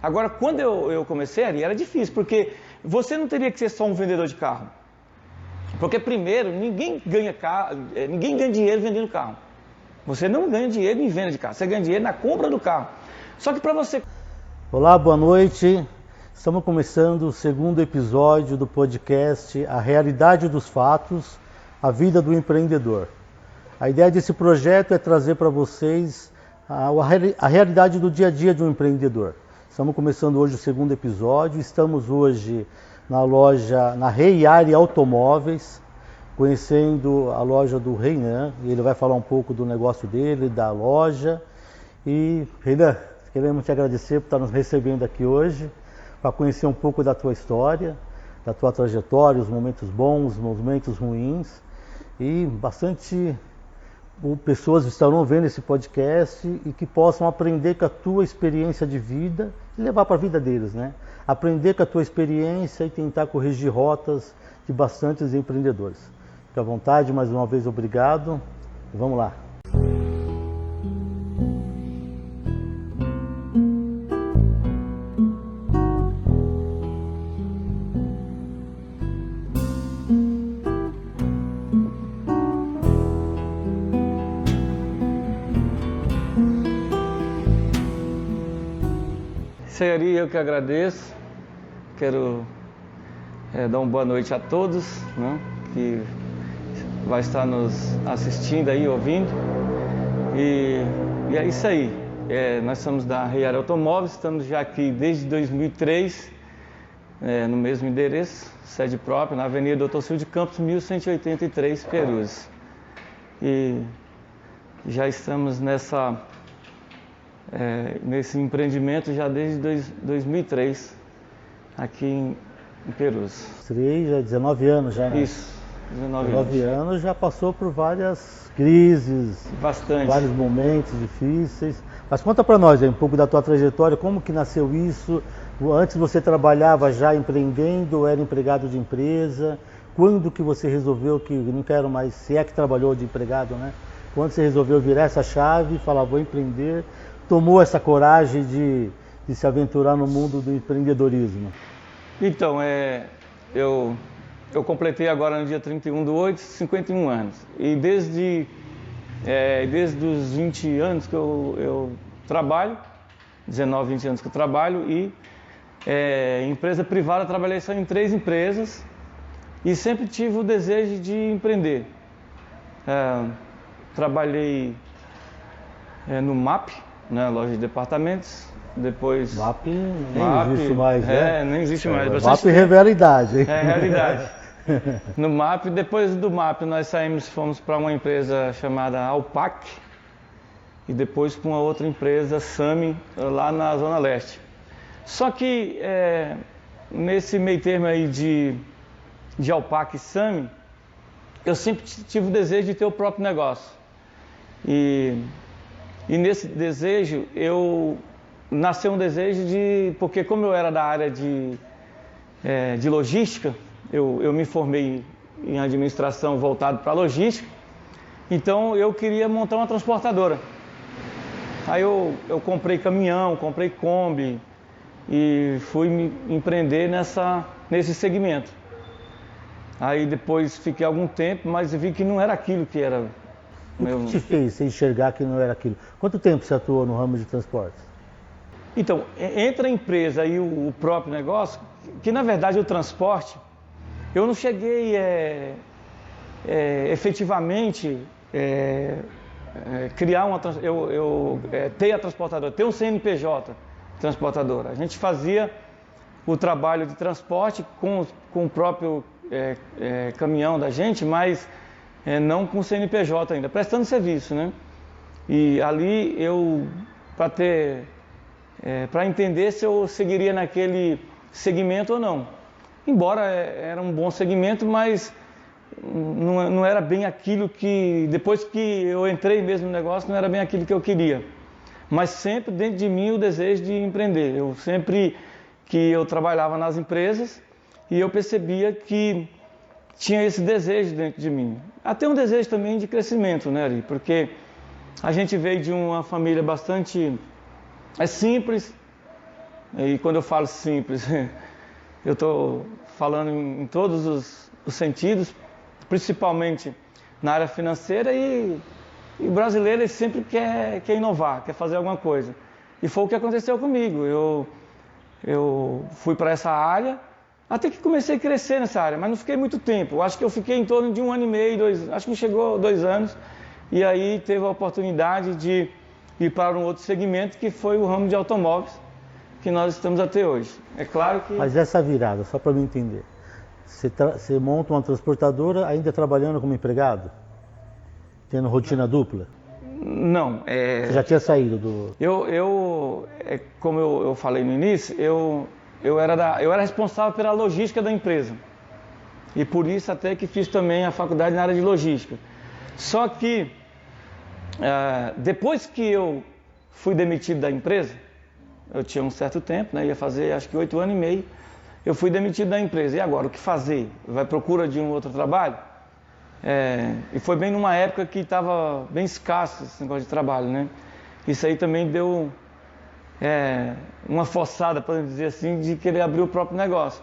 Agora, quando eu comecei ali, era difícil, porque você não teria que ser só um vendedor de carro. Porque primeiro, ninguém ganha dinheiro vendendo carro. Você não ganha dinheiro em venda de carro, você ganha dinheiro na compra do carro. Só que para você... Olá, boa noite. Estamos começando o segundo episódio do podcast A Realidade dos Fatos, a Vida do Empreendedor. A ideia desse projeto é trazer para vocês a realidade do dia a dia de um empreendedor. Estamos começando hoje o segundo episódio, estamos hoje na Reiari Automóveis, conhecendo a loja do Reinan, e ele vai falar um pouco do negócio dele, da loja. E, Reinan, queremos te agradecer por estar nos recebendo aqui hoje, para conhecer um pouco da tua história, da tua trajetória, os momentos bons, os momentos ruins, e bastante pessoas estarão vendo esse podcast e que possam aprender com a tua experiência de vida e levar para a vida deles, né? Aprender com a tua experiência e tentar corrigir rotas de bastantes empreendedores. Fique à vontade, mais uma vez obrigado e vamos lá. Seria eu que agradeço, quero dar uma boa noite a todos, né, que vai estar nos assistindo aí, ouvindo, e é isso aí. Nós somos da Reiari Automóveis, estamos já aqui desde 2003, no mesmo endereço, sede própria, na Avenida Dr. Silvio de Campos, 1183, Perus. E já estamos nesse empreendimento já desde 2003, aqui em Perus. Já 19 anos já, né? Isso, 19 anos já passou por várias crises, bastante, vários momentos difíceis. Mas conta pra nós aí um pouco da tua trajetória, como que nasceu isso? Antes você trabalhava já empreendendo, era empregado de empresa? Quando que você resolveu que não quero mais, se é que trabalhou de empregado, né? Quando você resolveu virar essa chave e falar, vou empreender, tomou essa coragem de se aventurar no mundo do empreendedorismo? Então, eu completei agora no dia 31/8, 51 anos. E desde os 20 anos que eu trabalho, 19, 20 anos que eu trabalho, e empresa privada, trabalhei só em 3 empresas e sempre tive o desejo de empreender. Trabalhei no MAP, né, loja de departamentos, depois... MAP nem existe mais, né? Nem existe mais. MAP revela a idade, hein? É realidade. No MAP, depois do MAP nós fomos para uma empresa chamada Alpac e depois para uma outra empresa, Sami, lá na Zona Leste. Só que nesse meio termo aí de Alpac e Sami, eu sempre tive o desejo de ter o próprio negócio. E nesse desejo, nasceu um desejo porque como eu era da área de logística, eu me formei em administração voltado para logística, então eu queria montar uma transportadora. Aí eu comprei caminhão, comprei Kombi e fui me empreender nesse segmento. Aí depois fiquei algum tempo, mas vi que não era aquilo que era. O que te fez você enxergar que não era aquilo? Quanto tempo você atuou no ramo de transporte? Então, entre a empresa e o próprio negócio, que na verdade o transporte, eu não cheguei efetivamente criar ter a transportadora, ter um CNPJ transportadora. A gente fazia o trabalho de transporte com o próprio caminhão da gente, mas não com CNPJ ainda, prestando serviço, né? E ali para entender se eu seguiria naquele segmento ou não. Embora era um bom segmento, mas não era bem aquilo que, depois que eu entrei mesmo no negócio, não era bem aquilo que eu queria. Mas sempre dentro de mim o desejo de empreender. Eu trabalhava nas empresas e eu percebia que tinha esse desejo dentro de mim. Até um desejo também de crescimento, né, Ari? Porque a gente veio de uma família bastante simples, e quando eu falo simples, eu estou falando em todos os sentidos, principalmente na área financeira, e o brasileiro ele sempre quer inovar, quer fazer alguma coisa. E foi o que aconteceu comigo. Eu fui para essa área, até que comecei a crescer nessa área, mas não fiquei muito tempo. Eu acho que eu fiquei em torno de 1 ano e meio, acho que não chegou a 2 anos. E aí teve a oportunidade de ir para um outro segmento, que foi o ramo de automóveis, que nós estamos até hoje. É claro que... Mas essa virada, só para eu entender, você monta uma transportadora ainda trabalhando como empregado? Tendo rotina dupla? Não. Você já tinha saído do... Como eu falei no início, eu era responsável pela logística da empresa. E por isso até que fiz também a faculdade na área de logística. Só que, depois que eu fui demitido da empresa, eu tinha um certo tempo, né, ia fazer acho que 8 anos e meio, eu fui demitido da empresa. E agora, o que fazer? Vai à procura de um outro trabalho? E foi bem numa época que estava bem escasso esse negócio de trabalho, né? Isso aí também deu uma forçada, podemos dizer assim, de querer abrir o próprio negócio.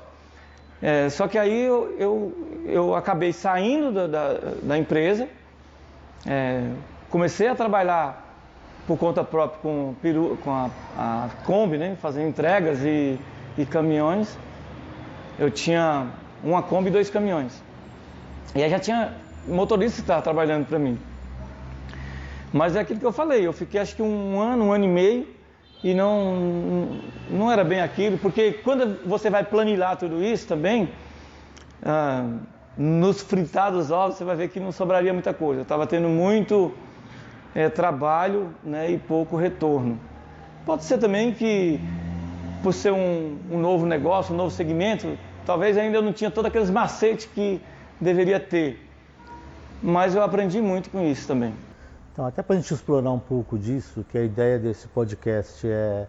Só que aí eu acabei saindo da empresa, comecei a trabalhar por conta própria com a Kombi, né? Fazendo entregas e caminhões. Eu tinha uma Kombi e 2 caminhões. E aí já tinha motorista que estava trabalhando para mim. Mas é aquilo que eu falei, eu fiquei acho que 1 ano e meio e não era bem aquilo, porque quando você vai planilhar tudo isso também, nos fritados ovos você vai ver que não sobraria muita coisa. Eu estava tendo muito trabalho, né, e pouco retorno. Pode ser também que, por ser um novo negócio, um novo segmento, talvez ainda eu não tinha todos aqueles macetes que deveria ter. Mas eu aprendi muito com isso também. Então, até para a gente explorar um pouco disso, que a ideia desse podcast é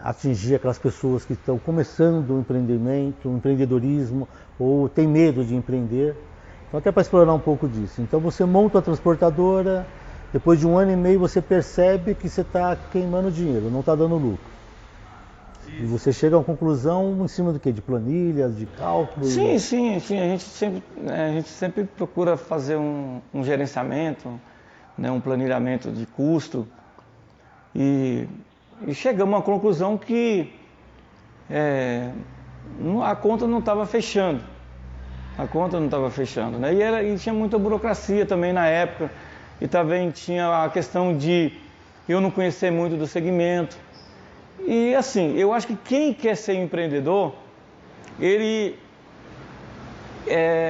atingir aquelas pessoas que estão começando o empreendimento, o empreendedorismo, ou tem medo de empreender. Então, até para explorar um pouco disso. Então, você monta a transportadora, depois de 1 ano e meio você percebe que você está queimando dinheiro, não está dando lucro. E você chega a uma conclusão em cima do quê? De planilhas, de cálculos? Sim. A gente sempre procura fazer um gerenciamento, né, um planilhamento de custo. E chegamos a uma conclusão que a conta não estava fechando. Né? E tinha muita burocracia também na época. E também tinha a questão de eu não conhecer muito do segmento. E assim, eu acho que quem quer ser empreendedor,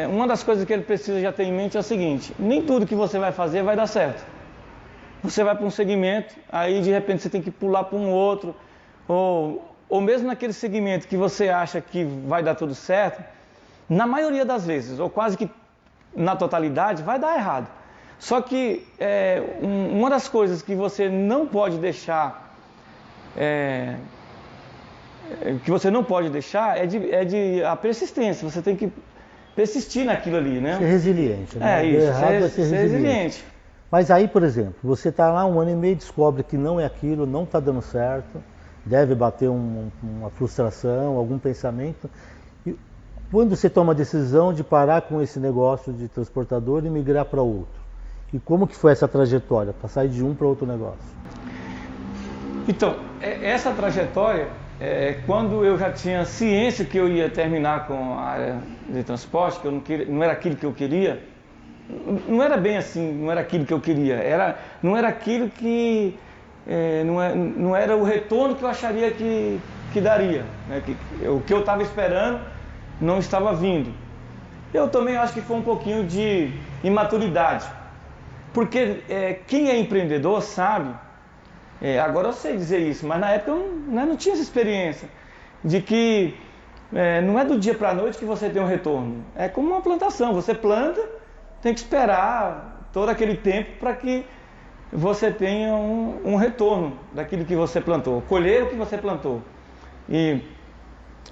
uma das coisas que ele precisa já ter em mente é o seguinte: nem tudo que você vai fazer vai dar certo. Você vai para um segmento, aí de repente você tem que pular para um outro, ou mesmo naquele segmento que você acha que vai dar tudo certo, na maioria das vezes, ou quase que na totalidade, vai dar errado. Só que uma das coisas que você não pode deixar é a persistência. Você tem que persistir naquilo ali, né? Ser resiliente, né? Ser resiliente. Mas aí, por exemplo, você está lá 1 ano e meio, descobre que não é aquilo, não está dando certo, deve bater uma frustração, algum pensamento. E quando você toma a decisão de parar com esse negócio de transportador e migrar para outro? E como que foi essa trajetória, para sair de um para outro negócio? Então, essa trajetória, quando eu já tinha ciência que eu ia terminar com a área de transporte, que eu não era aquilo que eu queria, não era bem assim, não era aquilo que eu queria, não era aquilo que, não era o retorno que eu acharia que daria, né? O que eu estava esperando não estava vindo. Eu também acho que foi um pouquinho de imaturidade, porque quem é empreendedor sabe. Agora eu sei dizer isso, mas na época eu não tinha essa experiência de que não é do dia para a noite que você tem um retorno. É como uma plantação, você planta, tem que esperar todo aquele tempo para que você tenha um retorno daquilo que você plantou, colher o que você plantou. E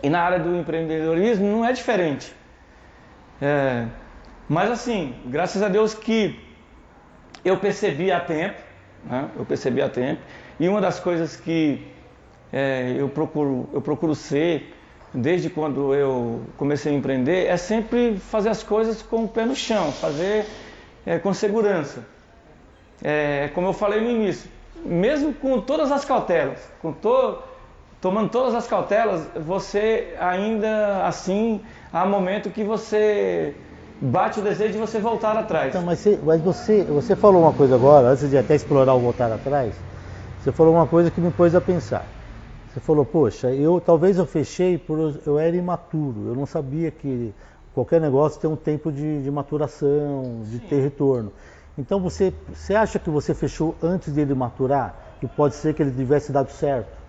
na área do empreendedorismo não é diferente. Mas assim, graças a Deus que eu percebi a tempo, né? E uma das coisas que eu procuro ser, desde quando eu comecei a empreender, é sempre fazer as coisas com o pé no chão, fazer com segurança. Como eu falei no início, mesmo com todas as cautelas, tomando todas as cautelas, você ainda assim, há momento que você bate o desejo de você voltar atrás. Então, mas você falou uma coisa agora, antes de até explorar o voltar atrás, você falou uma coisa que me pôs a pensar. Você falou, poxa, talvez eu fechei eu era imaturo, eu não sabia que qualquer negócio tem um tempo de maturação, de ter retorno. Então você acha que você fechou antes dele maturar e pode ser que ele tivesse dado certo?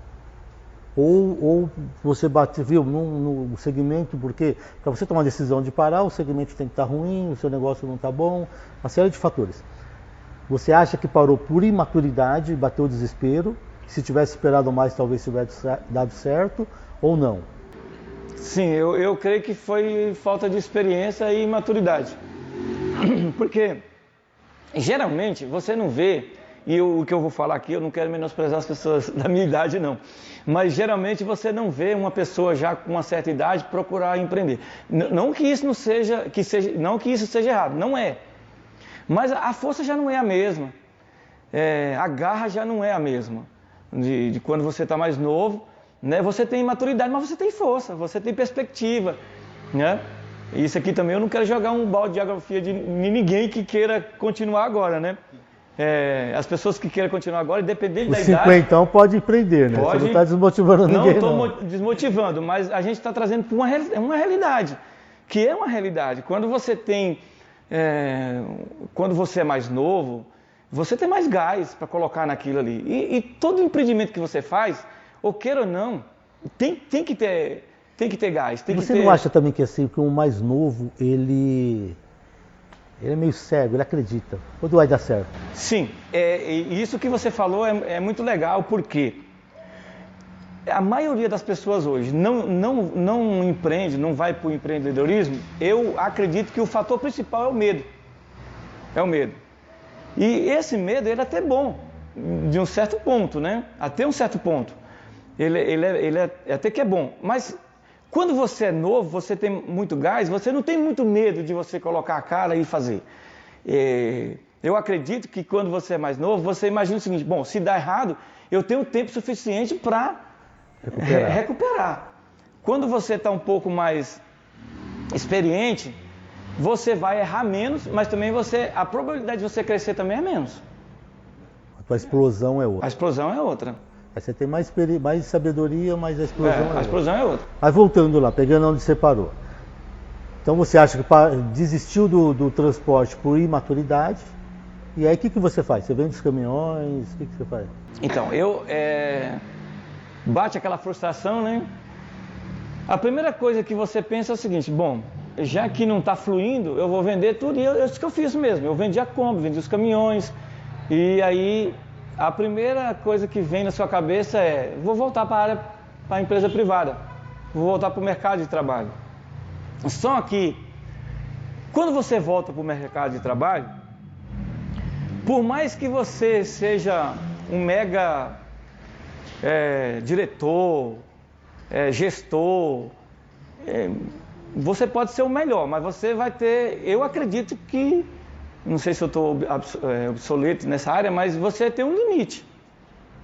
Ou você viu no segmento, porque para você tomar uma decisão de parar, o segmento tem que estar ruim, o seu negócio não está bom, uma série de fatores. Você acha que parou por imaturidade, bateu o desespero, que se tivesse esperado mais talvez tivesse dado certo, ou não? Sim, eu creio que foi falta de experiência e maturidade. Porque geralmente você não vê, e o que eu vou falar aqui, eu não quero menosprezar as pessoas da minha idade não, mas geralmente você não vê uma pessoa já com uma certa idade procurar empreender. Não que isso não que isso seja errado, não é. Mas a força já não é a mesma, a garra já não é a mesma. De quando você está mais novo, né? Você tem maturidade, mas você tem força, você tem perspectiva, né? Isso aqui também eu não quero jogar um balde de água fria de ninguém que queira continuar agora, né? As pessoas que queiram continuar agora, independente da idade... O então pode empreender, né? Você não está desmotivando ninguém, não. Não estou desmotivando, mas a gente está trazendo para uma realidade, que é uma realidade. Quando você quando você é mais novo, você tem mais gás para colocar naquilo ali. E todo empreendimento que você faz, ou queira ou não, tem que ter gás. Você não acha também que assim, que o mais novo, ele é meio cego, ele acredita, quando vai dar certo? Sim, isso que você falou é muito legal, porque a maioria das pessoas hoje não empreende, não vai para o empreendedorismo. Eu acredito que o fator principal é o medo. É o medo. E esse medo, ele é até bom, de um certo ponto, né? Até um certo ponto. Ele até que é bom. Mas quando você é novo, você tem muito gás, você não tem muito medo de você colocar a cara e fazer. Eu acredito que quando você é mais novo, você imagina o seguinte: bom, se dá errado, eu tenho tempo suficiente para recuperar. Quando você está um pouco mais experiente, você vai errar menos, mas também a probabilidade de você crescer também é menos. A tua explosão é outra. A explosão é outra. Aí você tem mais sabedoria, mas a explosão é outra. A explosão é outra. Mas voltando lá, pegando onde você parou. Então você acha que desistiu do transporte por imaturidade, e aí o que você faz? Você vende os caminhões, o que você faz? Então, bate aquela frustração, né? A primeira coisa que você pensa é o seguinte: bom, já que não está fluindo, eu vou vender tudo, e isso que eu fiz mesmo. Eu vendi a Kombi, vendi os caminhões, e aí a primeira coisa que vem na sua cabeça é: vou voltar para a empresa privada, vou voltar para o mercado de trabalho. Só que, quando você volta para o mercado de trabalho, por mais que você seja um mega diretor, gestor, você pode ser o melhor, mas você vai ter, eu acredito que, não sei se eu estou obsoleto nessa área, mas você tem um limite.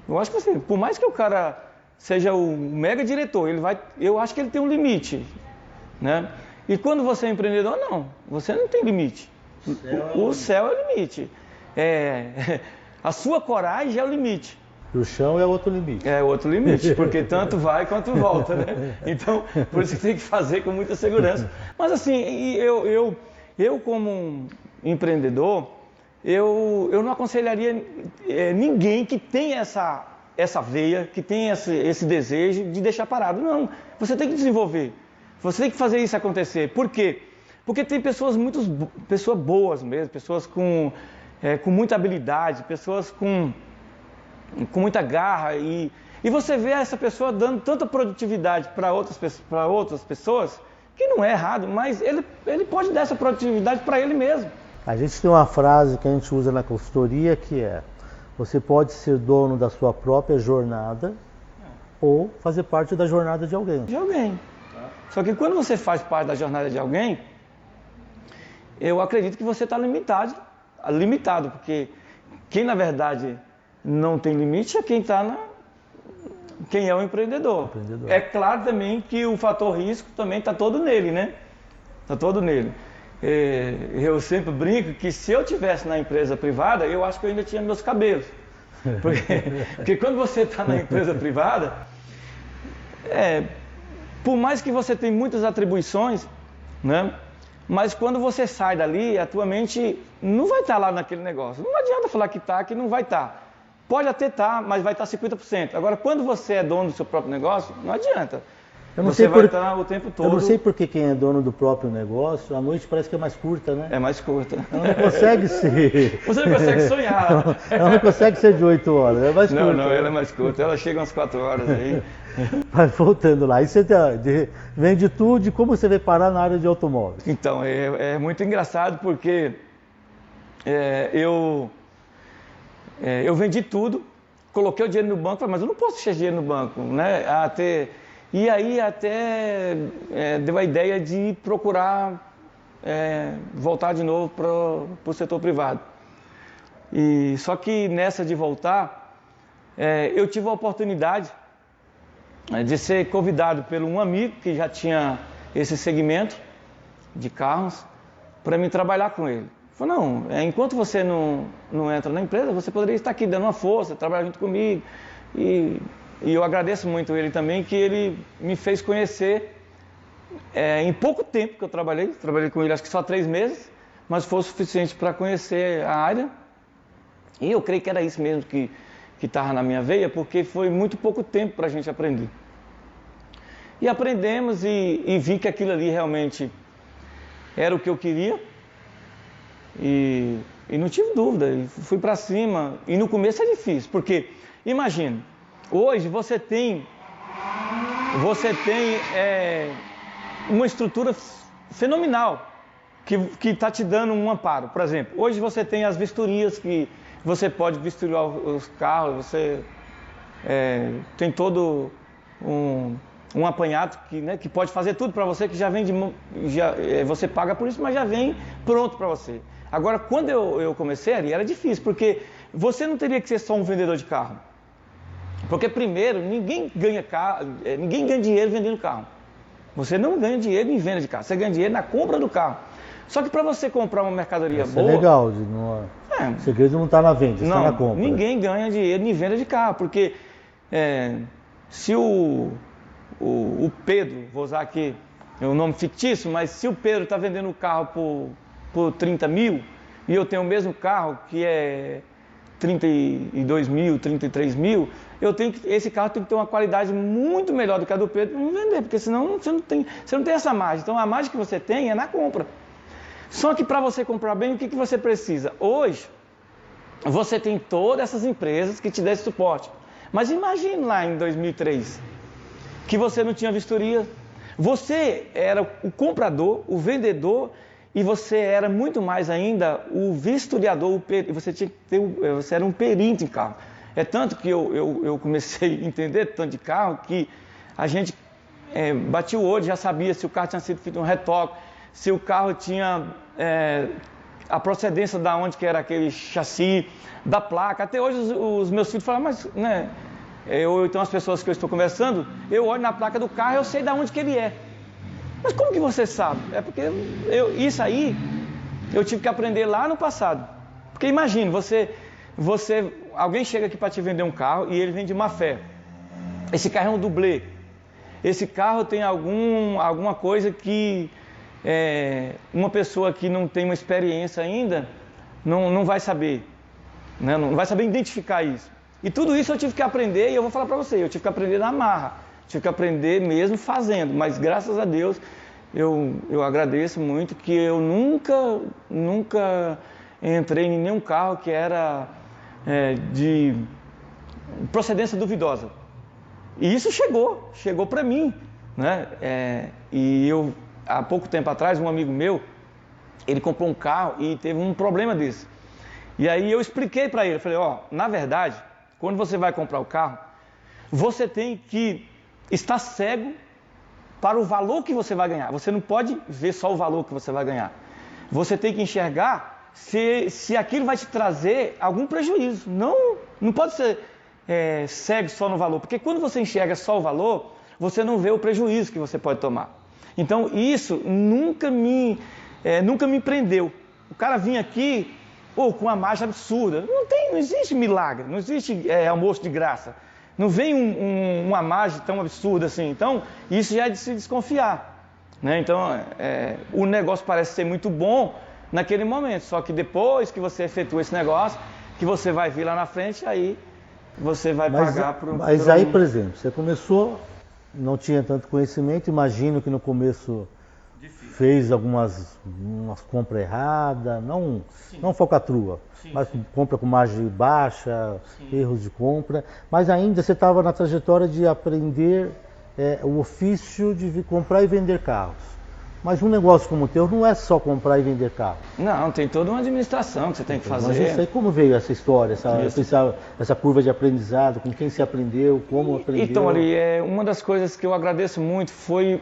Eu acho que assim, por mais que o cara seja o mega diretor, eu acho que ele tem um limite, né? E quando você é empreendedor, não, você não tem limite. O céu é o limite. A sua coragem é o limite. E o chão é outro limite. É outro limite, porque tanto vai quanto volta, né? Então, por isso que tem que fazer com muita segurança. Mas assim, eu como um empreendedor, eu não aconselharia ninguém que tem essa veia, que tem esse desejo de deixar parado. Não, você tem que desenvolver. Você tem que fazer isso acontecer. Por quê? Porque tem pessoas boas mesmo, pessoas com muita habilidade, pessoas com muita garra, e você vê essa pessoa dando tanta produtividade para outras pessoas, que não é errado, mas ele pode dar essa produtividade para ele mesmo. A gente tem uma frase que a gente usa na consultoria que é: você pode ser dono da sua própria jornada ou fazer parte da jornada de alguém. De alguém. Só que quando você faz parte da jornada de alguém, eu acredito que você está limitado, porque quem na verdade não tem limite é quem é o empreendedor. É claro também que o fator risco também está todo nele, né? Está todo nele. Eu sempre brinco que se eu tivesse na empresa privada, eu acho que eu ainda tinha meus cabelos. Porque quando você está na empresa privada, por mais que você tenha muitas atribuições, né? Mas quando você sai dali, a tua mente não vai estar lá naquele negócio. Não adianta falar que está, que não vai estar. Pode até estar, mas vai estar 50%. Agora, quando você é dono do seu próprio negócio, não adianta. Você vai estar o tempo todo... Eu não sei porque quem é dono do próprio negócio, a noite parece que é mais curta, né? É mais curta. Ela não consegue ser... Você não consegue sonhar. Ela não consegue ser de 8 horas, é mais curta. Não, ela é mais curta. Ela chega umas 4 horas aí. Mas voltando lá, e você vende tudo, e como você veio parar na área de automóveis? Então, é muito engraçado porque eu vendi tudo, coloquei o dinheiro no banco, mas eu não posso deixar dinheiro no banco, né? E aí até deu a ideia de procurar voltar de novo para o setor privado. Só que nessa de voltar, eu tive a oportunidade de ser convidado por um amigo que já tinha esse segmento de carros para mim trabalhar com ele. Ele falou, não, enquanto você não entra na empresa, você poderia estar aqui dando uma força, trabalhar junto comigo. E eu agradeço muito ele também, que ele me fez conhecer em pouco tempo que eu trabalhei com ele, acho que só 3 meses, mas foi o suficiente para conhecer a área. E eu creio que era isso mesmo que estava na minha veia, porque foi muito pouco tempo para a gente aprender. E aprendemos e vi que aquilo ali realmente era o que eu queria. E não tive dúvida, e fui para cima. E no começo é difícil, porque, imagina, hoje você tem uma estrutura fenomenal que está te dando um amparo. Por exemplo, hoje você tem as vistorias que você pode vistorar os carros, você tem todo um apanhado que pode fazer tudo para você, que já vem você paga por isso, mas já vem pronto para você. Agora, quando eu comecei ali, era difícil, porque você não teria que ser só um vendedor de carro. Porque primeiro, ninguém ganha dinheiro vendendo carro. Você não ganha dinheiro em venda de carro, você ganha dinheiro na compra do carro. Só que para você comprar uma mercadoria boa... é legal, o segredo não está na venda, está na compra. Ninguém ganha dinheiro em venda de carro, porque se o Pedro, vou usar aqui um nome fictício, mas se o Pedro está vendendo o carro por 30 mil e eu tenho o mesmo carro que é 32 mil, 33 mil, esse carro tem que ter uma qualidade muito melhor do que a do Pedro para não vender, porque senão você não tem essa margem. Então a margem que você tem é na compra. Só que para você comprar bem, o que você precisa? Hoje, você tem todas essas empresas que te dão esse suporte. Mas imagine lá em 2003, que você não tinha vistoria. Você era o comprador, o vendedor, e você era muito mais ainda o vistoriador, você era um perito em carro. É tanto que eu comecei a entender tanto de carro que a gente batia o olho, já sabia se o carro tinha sido feito um retoque, se o carro tinha a procedência da onde que era aquele chassi, da placa. Até hoje os meus filhos falam, mas né, então as pessoas que eu estou conversando, eu olho na placa do carro e eu sei de onde que ele é. Mas como que você sabe? É porque isso aí eu tive que aprender lá no passado. Porque imagine, alguém chega aqui para te vender um carro e ele vende má fé. Esse carro é um dublê. Esse carro tem alguma coisa que uma pessoa que não tem uma experiência ainda não vai saber, né? Não vai saber identificar isso. E tudo isso eu tive que aprender, e eu vou falar para você, eu tive que aprender na marra. Tive que aprender mesmo fazendo, mas graças a Deus eu agradeço muito que eu nunca entrei em nenhum carro que era de procedência duvidosa. E isso chegou para mim, né? E há pouco tempo atrás, um amigo meu, ele comprou um carro e teve um problema desse. E aí eu expliquei para ele, falei, na verdade, quando você vai comprar o carro, você tem que estar cego para o valor que você vai ganhar. Você não pode ver só o valor que você vai ganhar. Você tem que enxergar se aquilo vai te trazer algum prejuízo. Não pode ser cego só no valor, porque quando você enxerga só o valor, você não vê o prejuízo que você pode tomar. Então isso nunca me prendeu. O cara vinha aqui com uma margem absurda. Não existe milagre, não existe almoço de graça. Não vem uma margem tão absurda assim. Então, isso já é de se desconfiar. Né? Então, o negócio parece ser muito bom naquele momento. Só que depois que você efetua esse negócio, que você vai vir lá na frente, aí você vai pagar por um... Mas aí, por exemplo, você começou, não tinha tanto conhecimento, imagino que no começo fez umas compras erradas, não falcatrua, mas compra com margem baixa, erros de compra, mas ainda você estava na trajetória de aprender o ofício de comprar e vender carros. Mas um negócio como o teu não é só comprar e vender carro. Não, tem toda uma administração que você tem que fazer. Mas isso aí, como veio essa história, essa curva de aprendizado, com quem você aprendeu, como aprendeu? Então, ali, uma das coisas que eu agradeço muito foi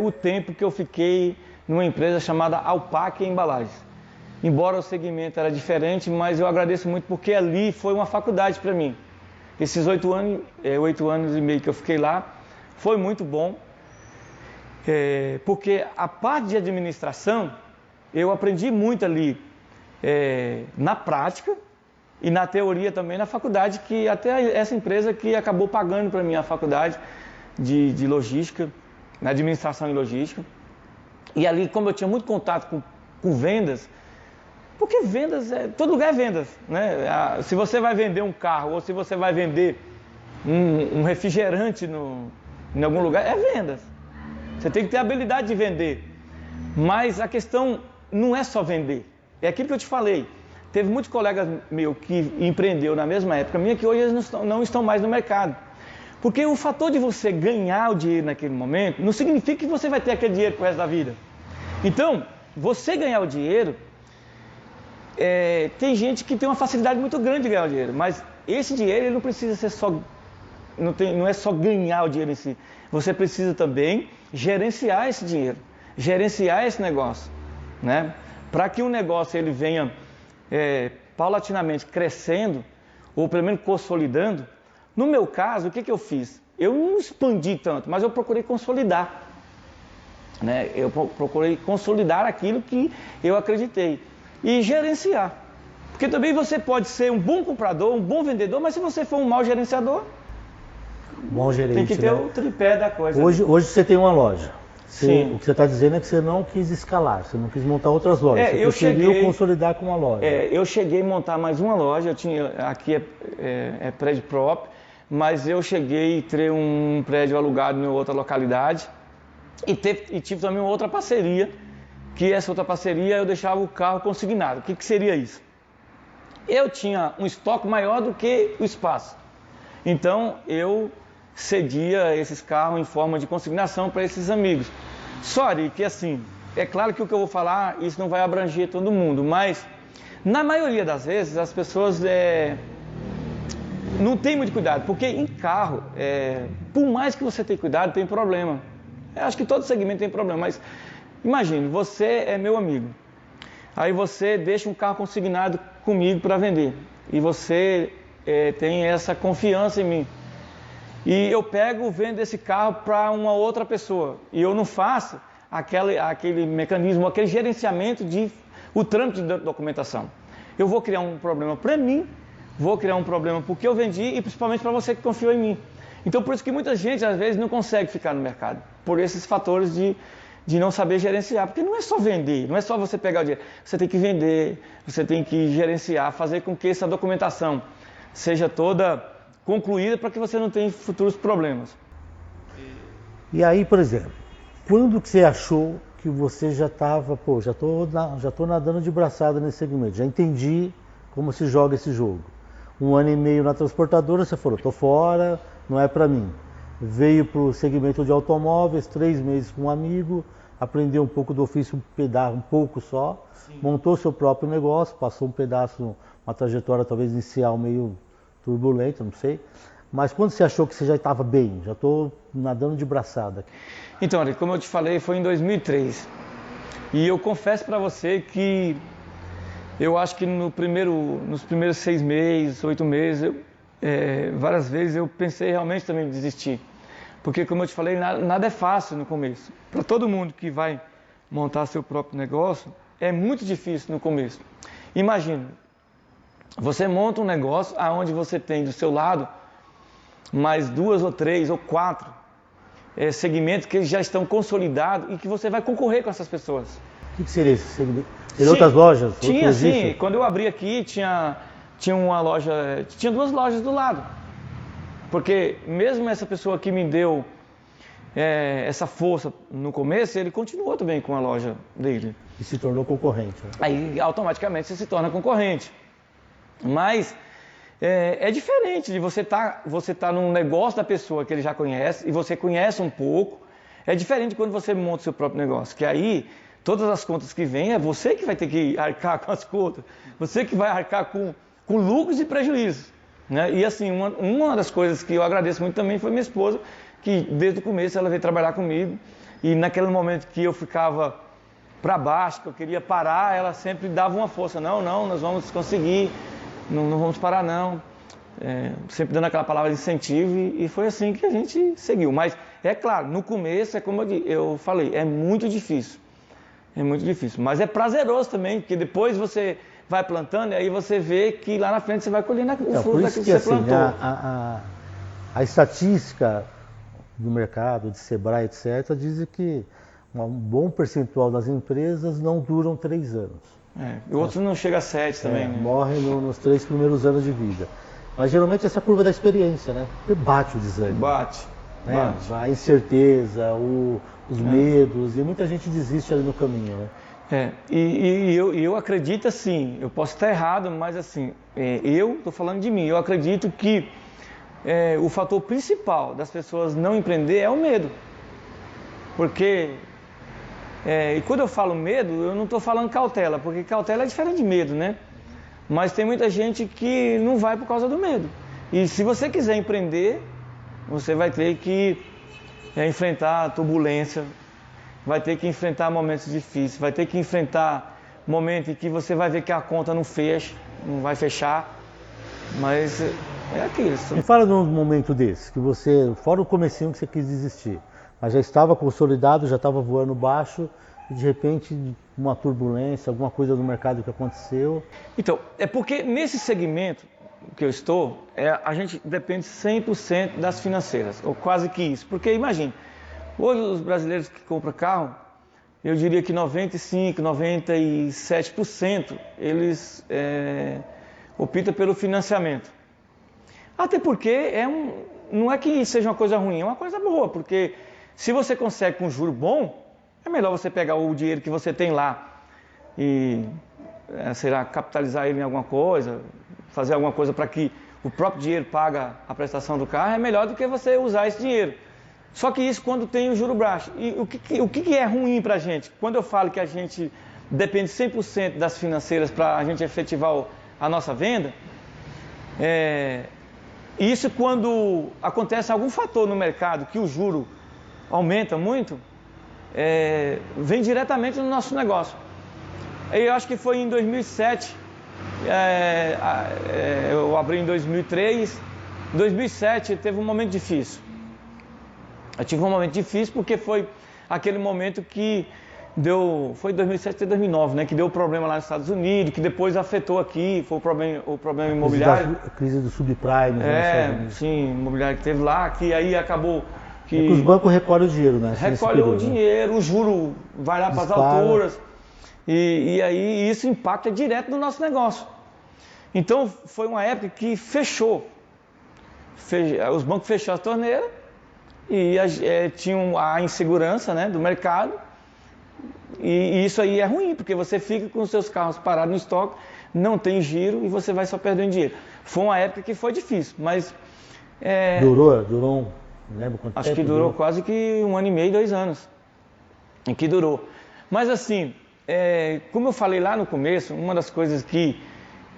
o tempo que eu fiquei numa empresa chamada Alpac Embalagens. Embora o segmento era diferente, mas eu agradeço muito porque ali foi uma faculdade para mim. Esses 8 anos e meio que eu fiquei lá, foi muito bom. Porque a parte de administração, eu aprendi muito ali na prática e na teoria também na faculdade, que até essa empresa que acabou pagando para mim a faculdade de logística, na administração e logística. E ali, como eu tinha muito contato com vendas, porque vendas, todo lugar é vendas, né? Se você vai vender um carro ou se você vai vender um refrigerante em algum lugar, é vendas. Você tem que ter a habilidade de vender. Mas a questão não é só vender. É aquilo que eu te falei. Teve muitos colegas meus que empreendeu na mesma época minha que hoje eles não estão mais no mercado. Porque o fator de você ganhar o dinheiro naquele momento não significa que você vai ter aquele dinheiro pro resto da vida. Então, você ganhar o dinheiro, tem gente que tem uma facilidade muito grande de ganhar o dinheiro, mas esse dinheiro ele não precisa ser só, não é só ganhar o dinheiro em si. Você precisa também gerenciar esse dinheiro, gerenciar esse negócio, né? Para que o negócio ele venha paulatinamente crescendo, ou pelo menos consolidando. No meu caso, o que eu fiz? Eu não expandi tanto, mas eu procurei consolidar. Né? Eu procurei consolidar aquilo que eu acreditei. E gerenciar. Porque também você pode ser um bom comprador, um bom vendedor, mas se você for um mau gerenciador, bom gerente, tem que ter o tripé da coisa. Hoje você tem uma loja. Sim. O que você está dizendo é que você não quis escalar, você não quis montar outras lojas. Você preferiu consolidar com uma loja. Eu cheguei a montar mais uma loja, aqui é prédio próprio, mas eu cheguei a ter um prédio alugado em outra localidade e tive também uma outra parceria, que essa outra parceria eu deixava o carro consignado. O que seria isso? Eu tinha um estoque maior do que o espaço, então eu cedia esses carros em forma de consignação para esses amigos. Sorry, que assim, é claro que o que eu vou falar, isso não vai abranger todo mundo, mas na maioria das vezes as pessoas não têm muito cuidado, porque em carro, por mais que você tenha cuidado, tem problema. Eu acho que todo segmento tem problema, mas imagine, você é meu amigo, aí você deixa um carro consignado comigo para vender, e você tem essa confiança em mim. E eu vendo esse carro para uma outra pessoa. E eu não faço aquele mecanismo, aquele gerenciamento o trâmite de documentação. Eu vou criar um problema para mim, vou criar um problema porque eu vendi e principalmente para você que confiou em mim. Então por isso que muita gente às vezes não consegue ficar no mercado. Por esses fatores de não saber gerenciar. Porque não é só vender, não é só você pegar o dinheiro. Você tem que vender, você tem que gerenciar, fazer com que essa documentação seja toda concluída para que você não tenha futuros problemas. E aí, por exemplo, quando que você achou que você já estava, já tô nadando de braçada nesse segmento, já entendi como se joga esse jogo. 1 ano e meio na transportadora, você falou, tô fora, não é para mim. Veio para o segmento de automóveis, 3 meses com um amigo, aprendeu um pouco do ofício, um pouco só, sim, montou seu próprio negócio, passou um pedaço, uma trajetória talvez inicial meio turbulenta, não sei. Mas quando você achou que você já estava bem, já estou nadando de braçada? Então, olha, como eu te falei, foi em 2003. E eu confesso para você que eu acho que nos primeiros 6 meses, 8 meses, várias vezes eu pensei realmente também em desistir. Porque, como eu te falei, nada é fácil no começo. Para todo mundo que vai montar seu próprio negócio, é muito difícil no começo. Imagina, você monta um negócio onde você tem do seu lado mais 2 ou 3 ou 4 segmentos que já estão consolidados e que você vai concorrer com essas pessoas. O que seria esse segmento? Tem outras lojas? Tinha, sim. Quando eu abri aqui, tinha uma loja, tinha 2 lojas do lado. Porque mesmo essa pessoa que me deu essa força no começo, ele continuou também com a loja dele. E se tornou concorrente. Né? Aí automaticamente você se torna concorrente. Mas é diferente de você tá num negócio da pessoa que ele já conhece e você conhece um pouco. É diferente quando você monta o seu próprio negócio, que aí todas as contas que vêm é você que vai ter que arcar com as contas, você que vai arcar com lucros e prejuízos. Né? E assim, uma das coisas que eu agradeço muito também foi minha esposa, que desde o começo ela veio trabalhar comigo e naquele momento que eu ficava para baixo, que eu queria parar, ela sempre dava uma força. Não, nós vamos conseguir, não vamos parar não. Sempre dando aquela palavra de incentivo e foi assim que a gente seguiu. Mas é claro, no começo, como eu falei, é muito difícil. É muito difícil, mas é prazeroso também, porque depois você vai plantando e aí você vê que lá na frente você vai colhendo o fruto daquilo que você plantou. A estatística do mercado, de Sebrae, etc., diz que um bom percentual das empresas não duram 3 anos. E outros não chega a 7 também. Né? Morrem nos 3 primeiros anos de vida. Mas geralmente essa curva da experiência, né? Porque bate o desânimo. Bate. A incerteza, os medos, e muita gente desiste ali no caminho, né? E eu acredito assim, eu posso estar errado, mas assim, eu estou falando de mim, eu acredito que o fator principal das pessoas não empreender é o medo. Porque, e quando eu falo medo, eu não estou falando cautela, porque cautela é diferente de medo, né? Mas tem muita gente que não vai por causa do medo. E se você quiser empreender, você vai ter que enfrentar turbulência, vai ter que enfrentar momentos difíceis, vai ter que enfrentar momentos em que você vai ver que a conta não fecha, não vai fechar, mas é aquilo. Me fala num momento desse, que você, fora o comecinho que você quis desistir, mas já estava consolidado, já estava voando baixo, e de repente uma turbulência, alguma coisa no mercado que aconteceu. Então, é porque nesse segmento que eu estou, a gente depende 100% das financeiras, ou quase que isso. Porque imagine, hoje os brasileiros que compram carro, eu diria que 95%, 97% eles optam pelo financiamento. Até porque não é que seja uma coisa ruim, é uma coisa boa, porque se você consegue com juro bom, é melhor você pegar o dinheiro que você tem lá e, sei lá, capitalizar ele em alguma coisa, fazer alguma coisa para que o próprio dinheiro paga a prestação do carro, é melhor do que você usar esse dinheiro. Só que isso quando tem o juro baixo. E o que é ruim para a gente? Quando eu falo que a gente depende 100% das financeiras para a gente efetivar a nossa venda, isso quando acontece algum fator no mercado que o juro aumenta muito, vem diretamente no nosso negócio. Eu acho que foi em 2007, eu abri em 2003, em 2007 teve um momento difícil. Eu tive um momento difícil porque foi aquele momento que foi 2007 e 2009, né, que deu problema lá nos Estados Unidos, que depois afetou aqui, foi o problema imobiliário. A crise do subprime. Sim, imobiliário que teve lá, que aí acabou que os bancos recolhem o dinheiro, né? Recolhem o dinheiro, o juro vai lá para as alturas, e aí isso impacta direto no nosso negócio. Então foi uma época que fechou, os bancos fecharam as torneiras, e tinham a insegurança, né, do mercado, e isso aí é ruim, porque você fica com os seus carros parados no estoque, não tem giro e você vai só perdendo dinheiro. Foi uma época que foi difícil, mas... Durou não lembro quanto tempo. Acho que durou quase que 1 ano e meio, 2 anos, em que durou. Mas assim, como eu falei lá no começo, uma das coisas que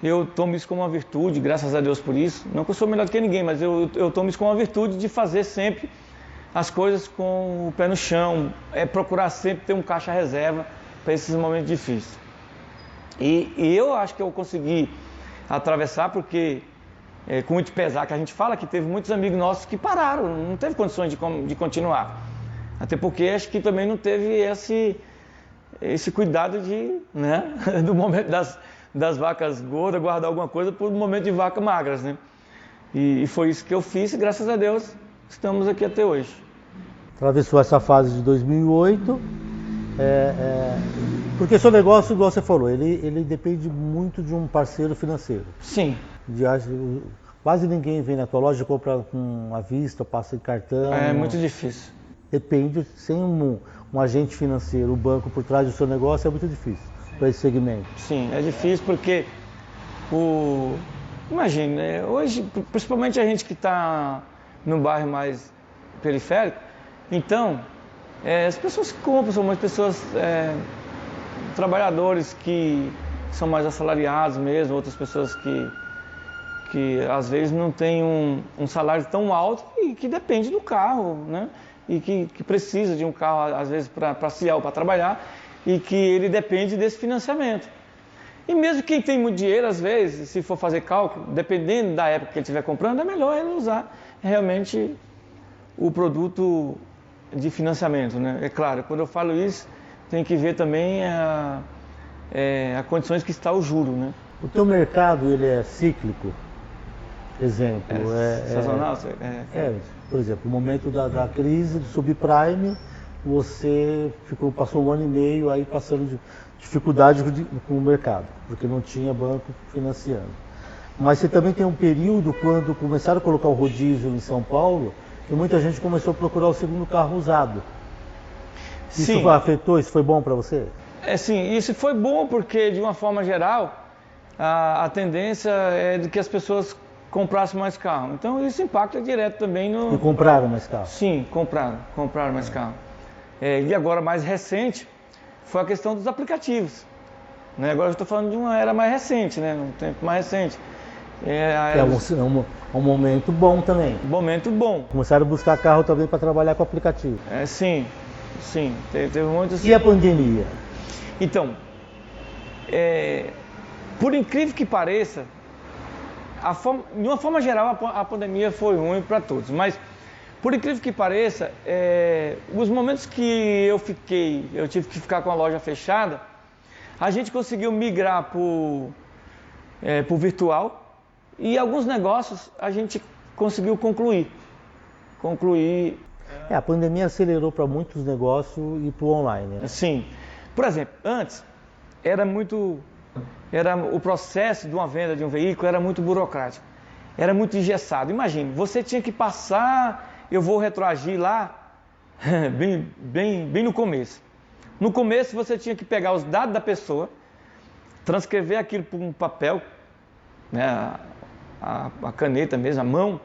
eu tomo isso como uma virtude, graças a Deus por isso. Não que eu sou melhor do que ninguém, mas eu tomo isso como uma virtude de fazer sempre as coisas com o pé no chão, procurar sempre ter um caixa reserva para esses momentos difíceis. E eu acho que eu consegui atravessar porque, com muito pesar, que a gente fala que teve muitos amigos nossos que pararam, não teve condições de continuar. Até porque acho que também não teve esse cuidado de, né, do momento das vacas gordas, guardar alguma coisa por um momento de vacas magras, né? E foi isso que eu fiz e graças a Deus estamos aqui até hoje. Atravessou essa fase de 2008, porque seu negócio, igual você falou, ele depende muito de um parceiro financeiro. Sim. Quase ninguém vem na tua loja e compra com à vista, passa em cartão. É muito difícil. Depende, sem um agente financeiro, o banco por trás do seu negócio é muito difícil para esse segmento. Sim, é difícil porque imagina, hoje, principalmente a gente que está no bairro mais periférico, então, as pessoas que compram são umas pessoas, trabalhadores que são mais assalariados mesmo, outras pessoas que às vezes não têm um salário tão alto e que depende do carro, né? E que precisa de um carro, às vezes, para passear ou para trabalhar, e que ele depende desse financiamento. E mesmo quem tem muito dinheiro, às vezes, se for fazer cálculo, dependendo da época que ele estiver comprando, é melhor ele usar realmente o produto de financiamento, né? É claro, quando eu falo isso, tem que ver também a condições que está o juro, né? O teu mercado, ele é cíclico? Exemplo, sazonal? Por exemplo, no momento da crise do subprime, você passou 1 ano e meio aí passando dificuldade com o mercado, porque não tinha banco financiando. Mas você também tem um período quando começaram a colocar o rodízio em São Paulo, que muita gente começou a procurar o segundo carro usado. Sim. Isso afetou? Isso foi bom para você? Sim, isso foi bom porque, de uma forma geral, a tendência é de que as pessoas comprassem mais carro. Então isso impacta direto também no... E compraram mais carro? Sim, compraram mais carro. E agora, mais recente, foi a questão dos aplicativos. Né? Agora eu estou falando de uma era mais recente, né? Um tempo mais recente. É um momento bom também. Momento bom. Começaram a buscar carro também para trabalhar com aplicativo. Sim. Teve muitos... E a pandemia? Então, por incrível que pareça, de uma forma geral, a pandemia foi ruim para todos. Mas, por incrível que pareça, os momentos que eu tive que ficar com a loja fechada, a gente conseguiu migrar para o virtual. E alguns negócios a gente conseguiu concluir. A pandemia acelerou para muitos negócios e para o online, né? Sim. Por exemplo, antes o processo de uma venda de um veículo era muito burocrático. Era muito engessado. Imagine, você tinha que passar, eu vou retroagir lá, bem no começo. No começo você tinha que pegar os dados da pessoa, transcrever aquilo por um papel, né? A caneta mesmo, a mão.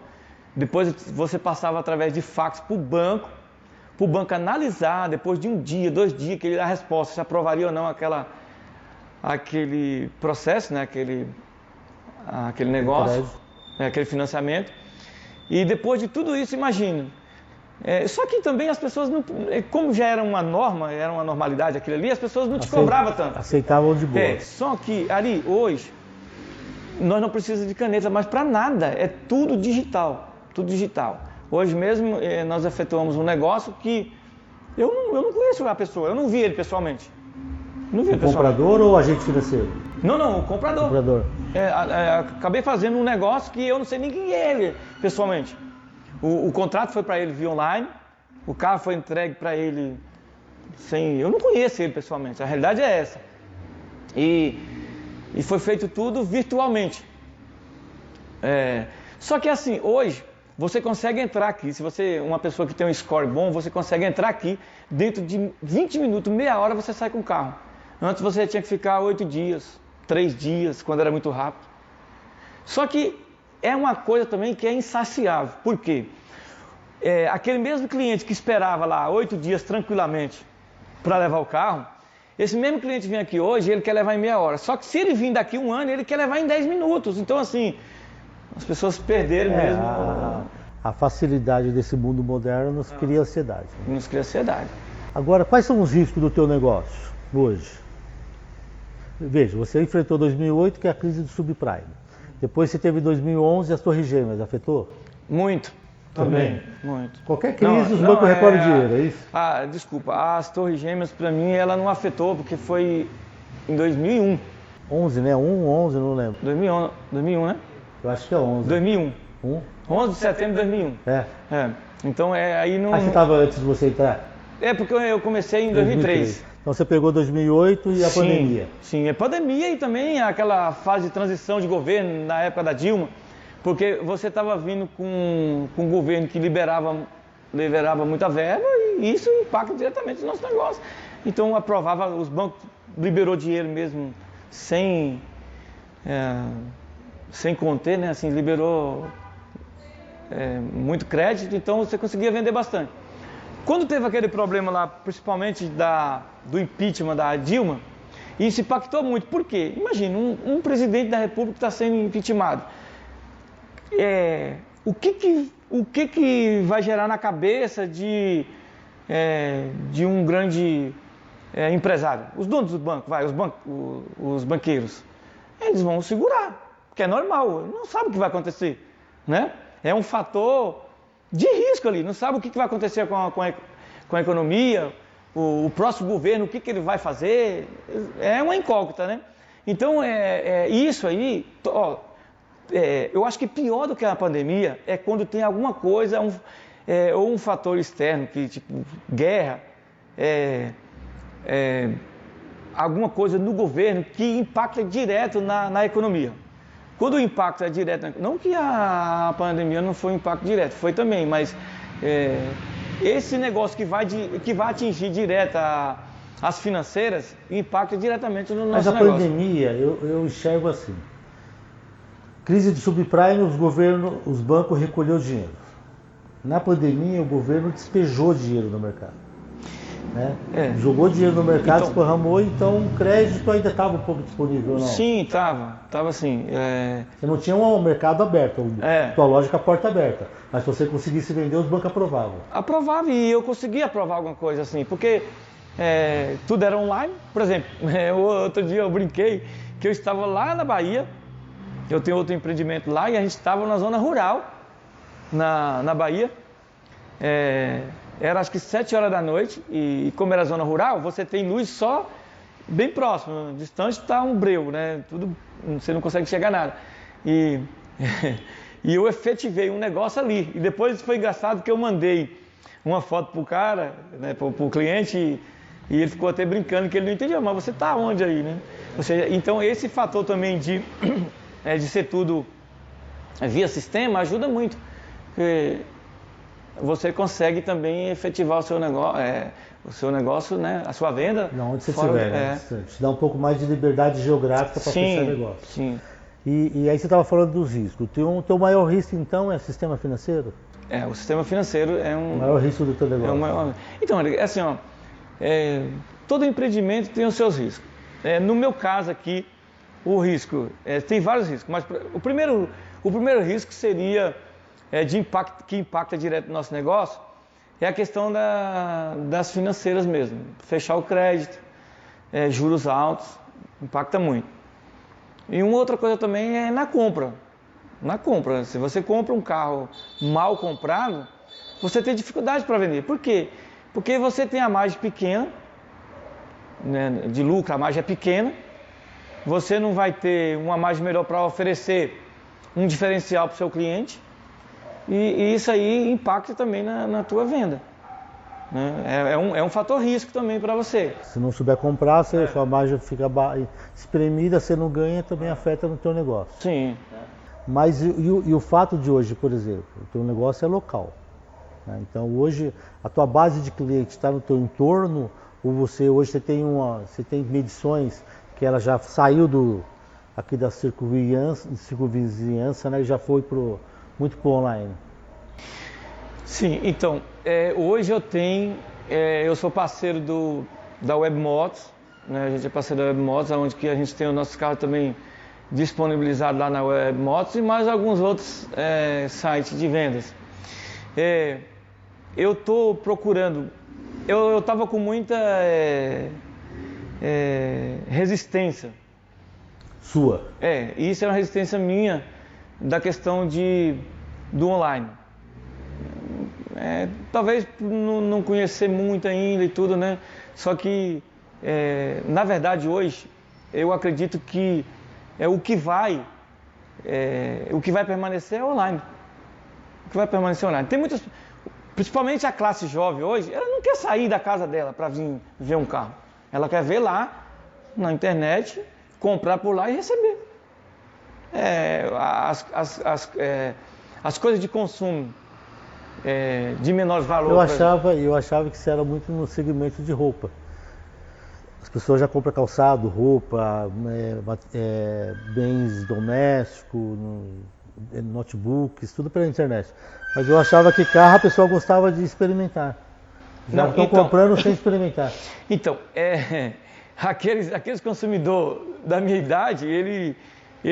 Depois você passava através de fax para o banco analisar, depois de 1 dia, 2 dias, que ele dá a resposta, se aprovaria ou não aquele processo, né? aquele negócio, aquele financiamento. E depois de tudo isso, imagina. Só que também as pessoas, não, como já era uma norma, era uma normalidade aquilo ali, as pessoas não te cobravam tanto. Aceitavam de boa. Só que ali, hoje, nós não precisamos de caneta mais para nada, é tudo digital. Hoje mesmo nós efetuamos um negócio que eu não conheço a pessoa, eu não vi ele pessoalmente. Comprador ou agente financeiro? Não, o comprador. Acabei fazendo um negócio que eu não sei nem quem é ele pessoalmente. O contrato foi para ele via online, o carro foi entregue para ele sem... Eu não conheço ele pessoalmente, a realidade é essa. E foi feito tudo virtualmente. Só que assim, hoje, você consegue entrar aqui, se você uma pessoa que tem um score bom, você consegue entrar aqui, dentro de 20 minutos, meia hora você sai com o carro. Antes você tinha que ficar 8 dias, 3 dias, quando era muito rápido. Só que é uma coisa também que é insaciável. Por quê? Aquele mesmo cliente que esperava lá 8 dias tranquilamente para levar o carro, Esse mesmo cliente vem aqui hoje, ele quer levar em meia hora. Só que se ele vir daqui um ano, ele quer levar em 10 minutos. Então, assim, as pessoas perderam mesmo. A facilidade desse mundo moderno nos cria ansiedade. Nos cria ansiedade. Agora, quais são os riscos do teu negócio hoje? Veja, você enfrentou 2008, que é a crise do subprime. Depois você teve 2011 as Torres Gêmeas, afetou? Muito. Também. Muito. Qualquer crise, os bancos recolhem dinheiro, é isso? Desculpa, as Torres Gêmeas, para mim, ela não afetou, porque foi em 2001. 11, né? 11, não lembro. 2001, né? Eu acho que é 11. 2001. 11 de setembro de 2001. Então, aí não... Você estava antes de você entrar? Porque eu comecei em 2003. Então você pegou 2008 e a pandemia. Sim, a pandemia e também aquela fase de transição de governo na época da Dilma, porque você estava vindo com um governo que liberava muita verba e isso impacta diretamente no nosso negócio. Então aprovava, os bancos liberou dinheiro mesmo sem conter, né? Assim, liberou muito crédito, então você conseguia vender bastante. Quando teve aquele problema lá, principalmente do impeachment da Dilma, isso impactou muito. Por quê? Imagina, um presidente da República está sendo impeachmentado. O que vai gerar na cabeça de um grande empresário? Os donos do banco, os banqueiros. Eles vão segurar, porque é normal, não sabe o que vai acontecer, né? É um fator de risco ali, não sabe o que vai acontecer com a economia, o próximo governo, o que ele vai fazer, é uma incógnita, né? Então, isso aí, eu acho que pior do que a pandemia é quando tem alguma coisa, ou um fator externo, que tipo guerra, alguma coisa no governo que impacta direto na economia. Quando o impacto é direto, não que a pandemia não foi um impacto direto, foi também, mas esse negócio que vai atingir direto as financeiras, impacta diretamente no nosso negócio. Mas a pandemia, eu enxergo assim, crise de subprime, os bancos recolheu dinheiro. Na pandemia, o governo despejou dinheiro no mercado. Né? Jogou dinheiro no mercado, esparramou, então o crédito ainda estava um pouco disponível, não? Sim, estava assim. Você não tinha um mercado aberto, tua lógica porta aberta, mas se você conseguisse vender, os bancos aprovavam. Aprovava, e eu conseguia aprovar alguma coisa assim, porque tudo era online. Por exemplo, outro dia eu brinquei que eu estava lá na Bahia, eu tenho outro empreendimento lá, e a gente estava na zona rural, na Bahia. Era acho que 7 horas da noite, e como era zona rural, você tem luz só bem próximo, distante está um breu, né? Tudo, você não consegue enxergar nada. E eu efetivei um negócio ali, e depois foi engraçado que eu mandei uma foto pro cara, né, pro cliente, e ele ficou até brincando que ele não entendia, mas você está onde aí, né? Ou seja, então esse fator também de ser tudo via sistema ajuda muito, porque você consegue também efetivar o seu negócio, né? A sua venda. Não, onde você estiver, né? Te dá um pouco mais de liberdade geográfica para fechar o negócio. Sim. E aí você estava falando dos riscos. O teu maior risco, então, é o sistema financeiro? O sistema financeiro é o maior risco do teu negócio. Então, assim, todo empreendimento tem os seus riscos. No meu caso aqui, o risco, tem vários riscos, mas o primeiro risco seria que impacta direto no nosso negócio, é a questão das financeiras mesmo. Fechar o crédito, juros altos, impacta muito. E uma outra coisa também é na compra. Na compra, se você compra um carro mal comprado, você tem dificuldade para vender. Por quê? Porque você tem a margem pequena, né, de lucro, a margem é pequena, você não vai ter uma margem melhor para oferecer um diferencial para o seu cliente, e isso aí impacta também na tua venda. Né? É um fator risco também para você. Se não souber comprar, sua margem fica espremida, você não ganha, também afeta no teu negócio. Sim. Mas e o fato de hoje, por exemplo, o teu negócio é local. Né? Então hoje a tua base de clientes está no teu entorno, ou hoje você tem medições que ela já saiu aqui da circunvizinhança, né, e já foi muito para o online. Sim, então, hoje eu sou parceiro da WebMotos, né? A gente é parceiro da Webmotos, onde que a gente tem o nosso carro também disponibilizado lá na Webmotos e mais alguns outros sites de vendas. Eu estou procurando, eu estava com muita resistência. Sua? Isso é uma resistência minha da questão do online. Talvez não conhecer muito ainda e tudo, né? Só que, na verdade, hoje, eu acredito que o que vai permanecer é online. O que vai permanecer online. Tem muitas, principalmente a classe jovem hoje, ela não quer sair da casa dela para vir ver um carro. Ela quer ver lá na internet, comprar por lá e receber. As coisas de consumo de menor valor. Eu achava que isso era muito no segmento de roupa. As pessoas já compram calçado, roupa, bens domésticos, notebooks, tudo pela internet. Mas eu achava que carro a pessoa gostava de experimentar. Já estão comprando sem experimentar. Então, aqueles consumidores da minha idade, ele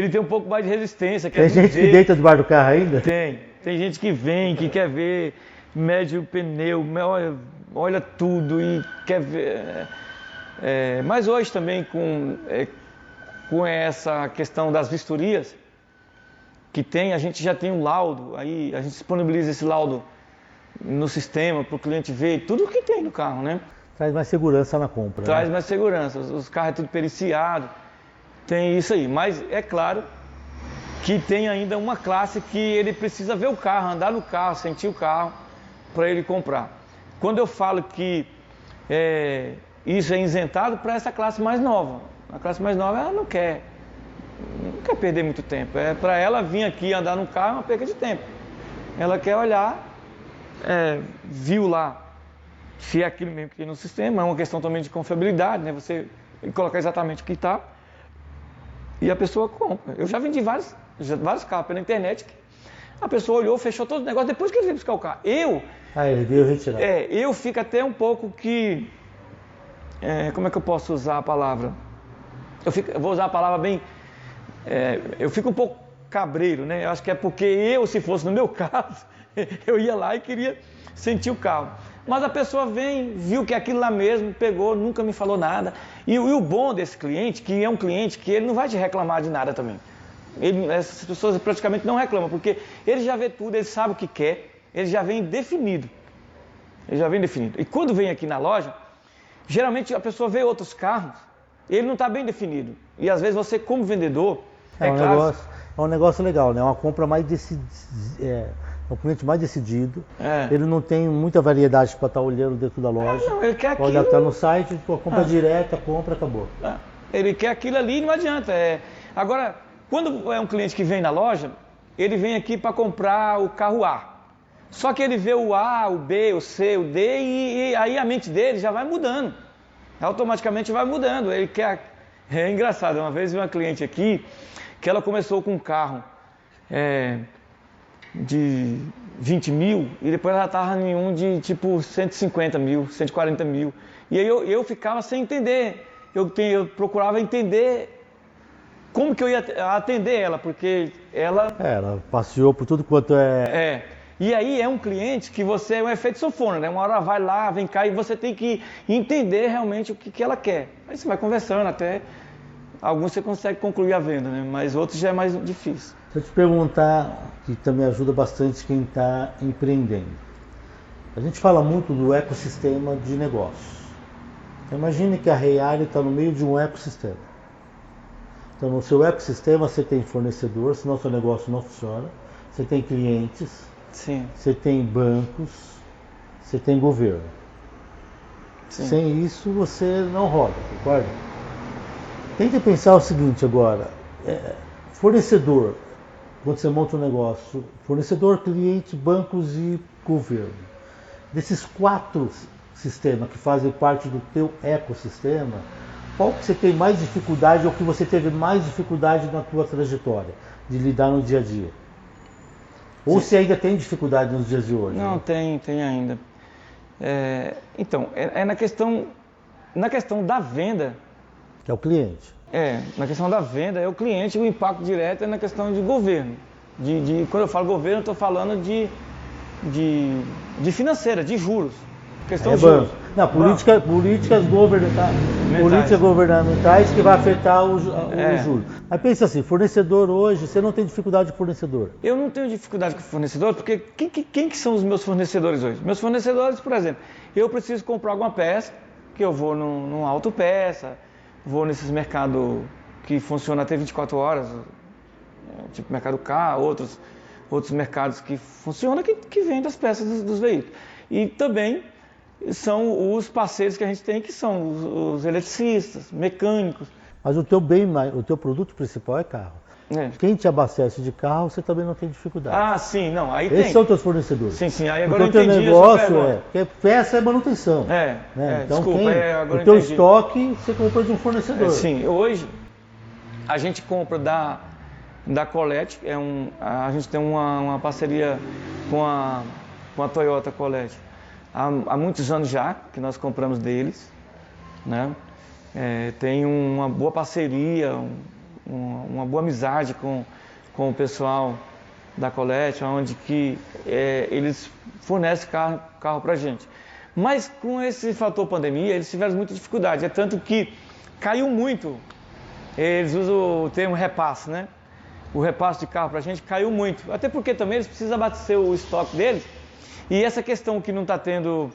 tem um pouco mais de resistência. Tem gente que deita debaixo do carro ainda? Tem gente que vem, que quer ver, mede o pneu, olha tudo e quer ver. Mas hoje também com essa questão das vistorias que a gente já tem um laudo, aí a gente disponibiliza esse laudo no sistema para o cliente ver tudo o que tem no carro, né? Traz mais segurança na compra. Traz mais segurança, os carros é tudo periciado, tem isso aí, mas é claro que tem ainda uma classe que ele precisa ver o carro, andar no carro, sentir o carro para ele comprar. Quando eu falo que isso é isentado para essa classe mais nova, a classe mais nova ela não quer perder muito tempo, para ela vir aqui andar no carro é uma perda de tempo. Ela quer olhar, viu lá se é aquilo mesmo que tem no sistema, é uma questão também de confiabilidade, né? Você colocar exatamente o que está e a pessoa compra. Eu já vendi vários carros pela internet que a pessoa olhou, fechou todo o negócio depois que ele veio buscar o carro. Ele veio retirar. Eu fico até um pouco que... como é que eu posso usar a palavra? Eu vou usar a palavra bem... eu fico um pouco cabreiro, né? Eu acho que é porque se fosse no meu caso, eu ia lá e queria sentir o carro. Mas a pessoa viu que é aquilo lá mesmo, pegou, nunca me falou nada. E o bom desse cliente, que é um cliente que ele não vai te reclamar de nada também. Essas pessoas praticamente não reclamam, porque ele já vê tudo, ele sabe o que quer, ele já vem definido. E quando vem aqui na loja, geralmente a pessoa vê outros carros, ele não está bem definido. E às vezes você, como vendedor, é um negócio legal, né? Uma compra mais decidida. Um cliente mais decidido, ele não tem muita variedade para estar olhando dentro da loja. Não, ele quer pode estar no site, compra direta, compra, acabou. Ele quer aquilo ali e não adianta. Agora, quando é um cliente que vem na loja, ele vem aqui para comprar o carro A. Só que ele vê o A, o B, o C, o D e aí a mente dele já vai mudando. Automaticamente vai mudando. Ele quer. É engraçado, uma vez vi uma cliente aqui que ela começou com um carro de 20 mil e depois ela estava em um de tipo 150 mil, 140 mil. E aí eu ficava sem entender. Eu procurava entender como que eu ia atender ela, porque ela... ela passeou por tudo quanto E aí é um cliente que você é um efeito sanfona, né? Uma hora vai lá, vem cá e você tem que entender realmente o que ela quer. Aí você vai conversando até... Alguns você consegue concluir a venda, né? Mas outros já é mais difícil. Se eu te perguntar, que também ajuda bastante quem está empreendendo. A gente fala muito do ecossistema de negócios. Imagine que a Reale está no meio de um ecossistema. Então, no seu ecossistema você tem fornecedor, senão seu negócio não funciona. Você tem clientes, Sim. Você tem bancos, você tem governo. Sim. Sem isso você não roda, concorda? Tente pensar o seguinte agora, fornecedor, quando você monta um negócio, fornecedor, cliente, bancos e governo. Desses 4 sistemas que fazem parte do teu ecossistema, qual que você tem mais dificuldade ou que você teve mais dificuldade na tua trajetória de lidar no dia a dia? Ou se ainda tem dificuldade nos dias de hoje? Não, né? tem ainda. Então, na questão da venda, Que é o cliente. Na questão da venda é o cliente, o impacto direto é na questão de governo. Quando eu falo governo, eu estou falando de financeira, de juros. Questão de juros. Não, políticas governamentais que vai afetar o juros. Aí pensa assim, fornecedor hoje, você não tem dificuldade de fornecedor? Eu não tenho dificuldade com fornecedor, porque quem que são os meus fornecedores hoje? Meus fornecedores, por exemplo, eu preciso comprar alguma peça, que eu vou num autopeça, vou nesses mercados que funcionam até 24 horas, tipo Mercado K, outros mercados que funcionam, que vendem as peças dos veículos. E também são os parceiros que a gente tem, que são os eletricistas, mecânicos. Mas o teu produto principal é carro. Quem te abastece de carro, você também não tem dificuldade. Sim, não, aí Esses tem. são os teus fornecedores. Sim, aí agora porque eu entendi. O teu negócio porque peça é manutenção. Então, desculpa, agora o teu entendi. estoque, você compra de um fornecedor. Sim, hoje a gente compra da Colette, a gente tem uma parceria com a Toyota Colette há muitos anos já, que nós compramos deles, né? Tem uma boa parceria, uma boa amizade com o pessoal da Colette, onde que eles fornecem carro para a gente. Mas com esse fator pandemia, eles tiveram muita dificuldade, é tanto que caiu muito, eles usam o termo repasse, né? O repasse de carro para a gente caiu muito, até porque também eles precisam abastecer o estoque deles, e essa questão que não está tendo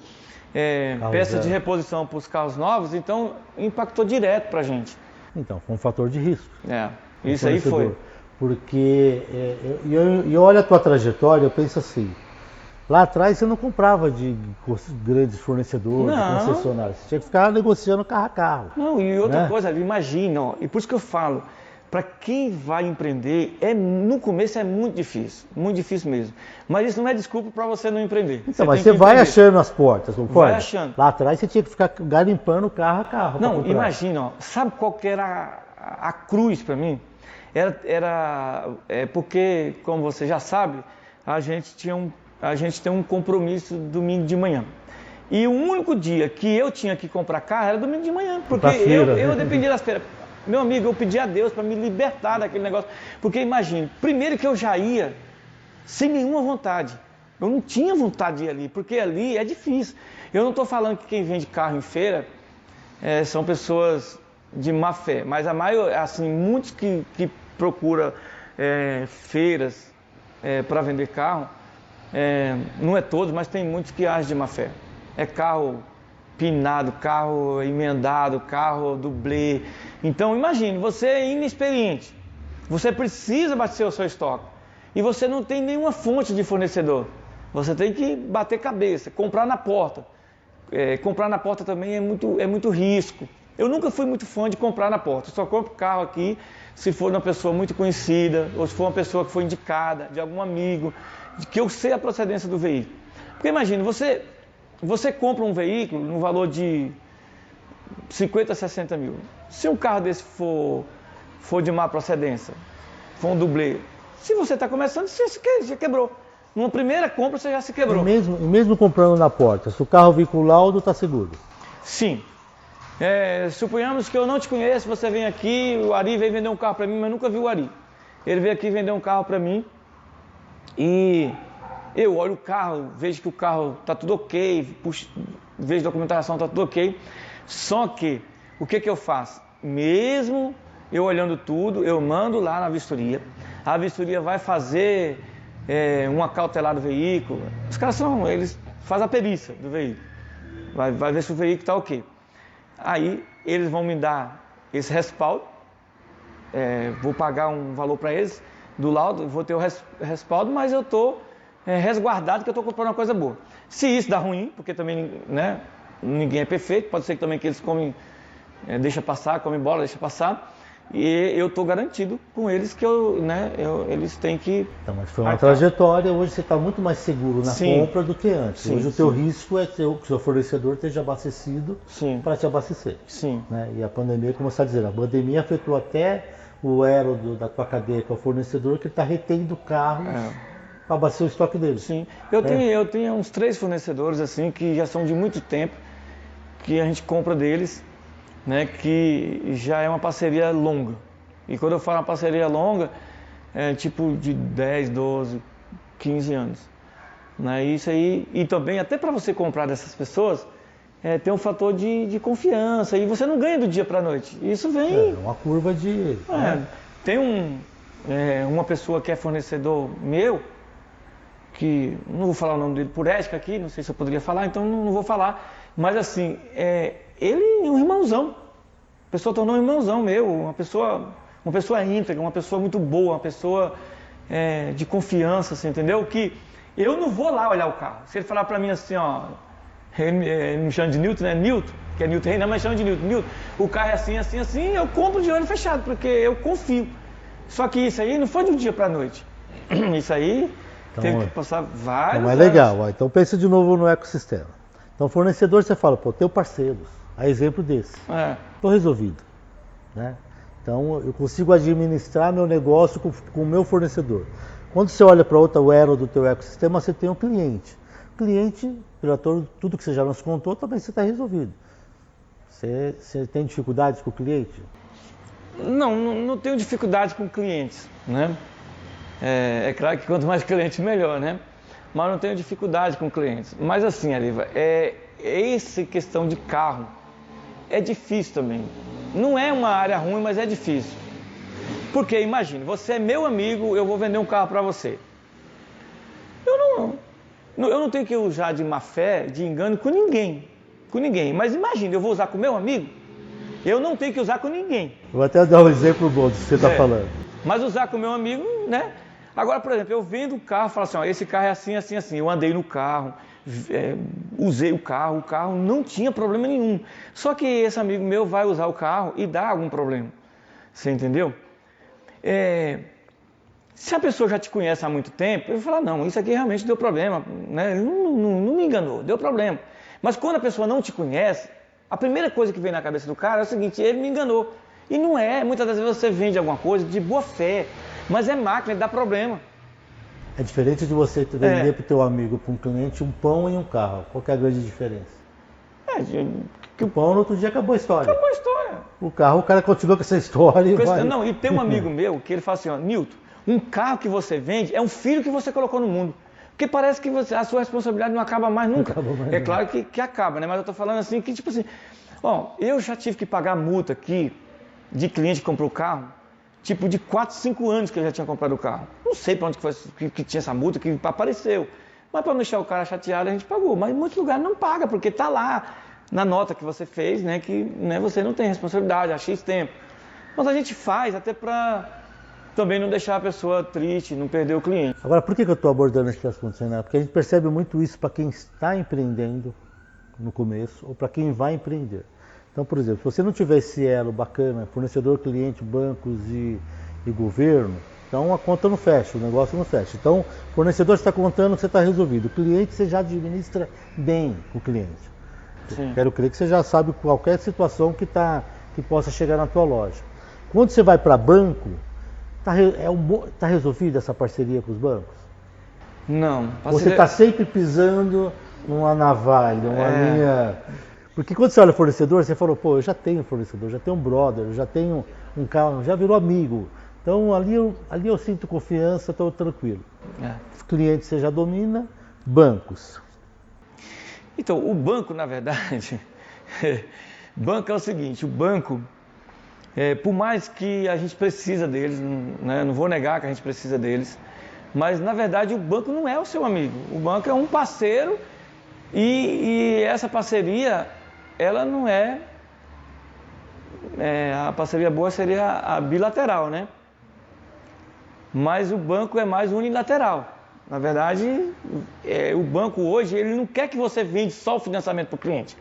peça de reposição para os carros novos, então impactou direto para a gente. Então, foi um fator de risco. Isso aí foi. Porque, eu olho a tua trajetória, eu penso assim, lá atrás você não comprava de grandes fornecedores, de concessionários, você tinha que ficar negociando carro a carro. Não, e outra coisa, imagina, e por isso que eu falo, para quem vai empreender, no começo é muito difícil mesmo. Mas isso não é desculpa para você não empreender. Então, mas você vai achando as portas, não vai achando. Lá atrás você tinha que ficar garimpando carro a carro. Não, imagina, sabe qual que era a cruz para mim? Porque, como você já sabe, a gente tem um compromisso domingo de manhã. E o único dia que eu tinha que comprar carro era domingo de manhã, porque eu dependia das feiras. Meu amigo, eu pedi a Deus para me libertar daquele negócio, porque imagine, primeiro que eu já ia sem nenhuma vontade, eu não tinha vontade de ir ali, porque ali é difícil. Eu não estou falando que quem vende carro em feira são pessoas de má fé, mas a maioria, assim, muitos que procuram feiras para vender carro, não é todos, mas tem muitos que agem de má fé. É carro pinado, carro emendado, carro dublê. Então imagine, você é inexperiente, você precisa abastecer o seu estoque e você não tem nenhuma fonte de fornecedor. Você tem que bater cabeça, comprar na porta. Comprar na porta também é muito risco. Eu nunca fui muito fã de comprar na porta. Eu só compro carro aqui se for uma pessoa muito conhecida ou se for uma pessoa que foi indicada, de algum amigo, que eu sei a procedência do veículo. Porque imagine, você compra um veículo no valor de 50, 60 mil. Se um carro desse for de má procedência, for um dublê, se você está começando, você já quebrou. Numa primeira compra, você já se quebrou. E mesmo comprando na porta, se o carro vir com laudo, está seguro? Sim. Suponhamos que eu não te conheço, você vem aqui, o Ari veio vender um carro para mim, mas nunca vi o Ari. Ele veio aqui vender um carro para mim e eu olho o carro, vejo que o carro está tudo ok, vejo a documentação, está tudo ok. Só que, o que eu faço? Mesmo eu olhando tudo, eu mando lá na vistoria. A vistoria vai fazer uma cautelar do veículo. Os caras eles fazem a perícia do veículo. Vai ver se o veículo está ok. Aí, eles vão me dar esse respaldo. Vou pagar um valor para eles do laudo, vou ter o respaldo, mas eu estou resguardado que eu estou comprando uma coisa boa. Se isso dá ruim, porque também, né, ninguém é perfeito, pode ser que também que eles comem, deixa passar, comem bola, deixa passar, e eu estou garantido com eles que eles têm que... Então, mas foi uma trajetória, hoje você está muito mais seguro na compra do que antes. Hoje o teu risco é que o seu fornecedor esteja abastecido para te abastecer. Sim. Né? E a pandemia, como você está dizendo, a pandemia afetou até o elo da tua cadeia, que é o fornecedor, que está retendo carros para abastecer o estoque deles. Sim. Eu tenho uns 3 fornecedores assim que já são de muito tempo, que a gente compra deles né, que já é uma parceria longa. E quando eu falo uma parceria longa, é tipo de 10, 12, 15 anos. Né? Isso aí, e também até para você comprar dessas pessoas, tem um fator de confiança, e você não ganha do dia para a noite. Isso vem... É uma curva de... Tem uma pessoa que é fornecedor meu, que não vou falar o nome dele por ética aqui, não sei se eu poderia falar, então não vou falar. Mas assim, ele é um irmãozão. A pessoa tornou um irmãozão meu, uma pessoa íntegra, uma pessoa muito boa, uma pessoa de confiança, assim, entendeu? Que eu não vou lá olhar o carro. Se ele falar pra mim assim, ó, ele me chama de Newton, né? Newton, que é Newton Renan, mas chama de Newton. Newton, o carro é assim, assim, assim, eu compro de olho fechado, porque eu confio. Só que isso aí não foi de um dia pra noite. Isso aí teve que passar vários Então é anos. legal, ó. Então pense de novo no ecossistema. Então fornecedor, você fala, pô, tenho parceiros. A exemplo desse. Estou resolvido. Né? Então eu consigo administrar meu negócio com o meu fornecedor. Quando você olha para outra elo do teu ecossistema, você tem um cliente. O cliente, pelo tudo que você já nos contou, também você está resolvido. Você tem dificuldades com o cliente? Não tenho dificuldade com clientes, né? É claro que quanto mais cliente, melhor, né? Mas não tenho dificuldade com clientes. Mas assim, Ariva, essa questão de carro é difícil também. Não é uma área ruim, mas é difícil. Porque imagine, você é meu amigo, eu vou vender um carro para você. Eu não tenho que usar de má fé, de engano com ninguém. Com ninguém. Mas imagine, eu vou usar com meu amigo, eu não tenho que usar com ninguém. Eu vou até dar um exemplo bom do que você está falando. Mas usar com meu amigo, né? Agora, por exemplo, eu vendo o carro, falo assim, ó, esse carro é assim, assim, assim. Eu andei no carro, usei o carro não tinha problema nenhum. Só que esse amigo meu vai usar o carro e dá algum problema. Você entendeu? Se a pessoa já te conhece há muito tempo, eu vou falar, não, isso aqui realmente deu problema, né? Ele não me enganou, deu problema. Mas quando a pessoa não te conhece, a primeira coisa que vem na cabeça do cara é o seguinte, ele me enganou. E não é, muitas das vezes você vende alguma coisa de boa fé, mas é máquina, ele dá problema. É diferente de você vender para o teu amigo, para um cliente, um pão e um carro. Qual que é a grande diferença? O pão no outro dia acabou a história. Acabou a história. O carro, o cara continua com essa história e vai... Não, e tem um amigo meu que ele fala assim, ó, Newton, um carro que você vende é um filho que você colocou no mundo. Porque parece que a sua responsabilidade não acaba mais nunca. Claro que acaba, né? Mas eu tô falando assim, que tipo assim, ó, eu já tive que pagar multa aqui de cliente que comprou o carro, tipo de 4, 5 anos que eu já tinha comprado o carro. Não sei para onde que tinha essa multa, que apareceu. Mas para não deixar o cara chateado, a gente pagou. Mas em muitos lugares não paga, porque tá lá na nota que você fez, né, que você não tem responsabilidade há X tempo. Mas a gente faz até para também não deixar a pessoa triste, não perder o cliente. Agora, por que eu estou abordando esse assunto, Renato? Porque a gente percebe muito isso para quem está empreendendo no começo ou para quem vai empreender. Então, por exemplo, se você não tiver esse elo bacana, fornecedor, cliente, bancos e governo, então a conta não fecha, o negócio não fecha. Então, o fornecedor está contando que você está resolvido. O cliente você já administra bem com o cliente. Sim. Quero crer que você já sabe qualquer situação que possa chegar na tua loja. Quando você vai para banco, tá resolvida essa parceria com os bancos? Não. Você está sempre pisando numa navalha, uma linha... Porque quando você olha fornecedor, você falou, pô, eu já tenho fornecedor, já tenho um brother, já tenho um carro, já virou amigo. Então ali eu sinto confiança, estou tranquilo. Os clientes você já domina, bancos. Então, o banco, na verdade, banco é o seguinte, o banco, por mais que a gente precisa deles, né, não vou negar que a gente precisa deles, mas na verdade o banco não é o seu amigo, o banco é um parceiro e essa parceria, ela não a parceria boa seria a bilateral, né? Mas o banco é mais unilateral. Na verdade, o banco hoje, ele não quer que você vende só o financiamento para o cliente.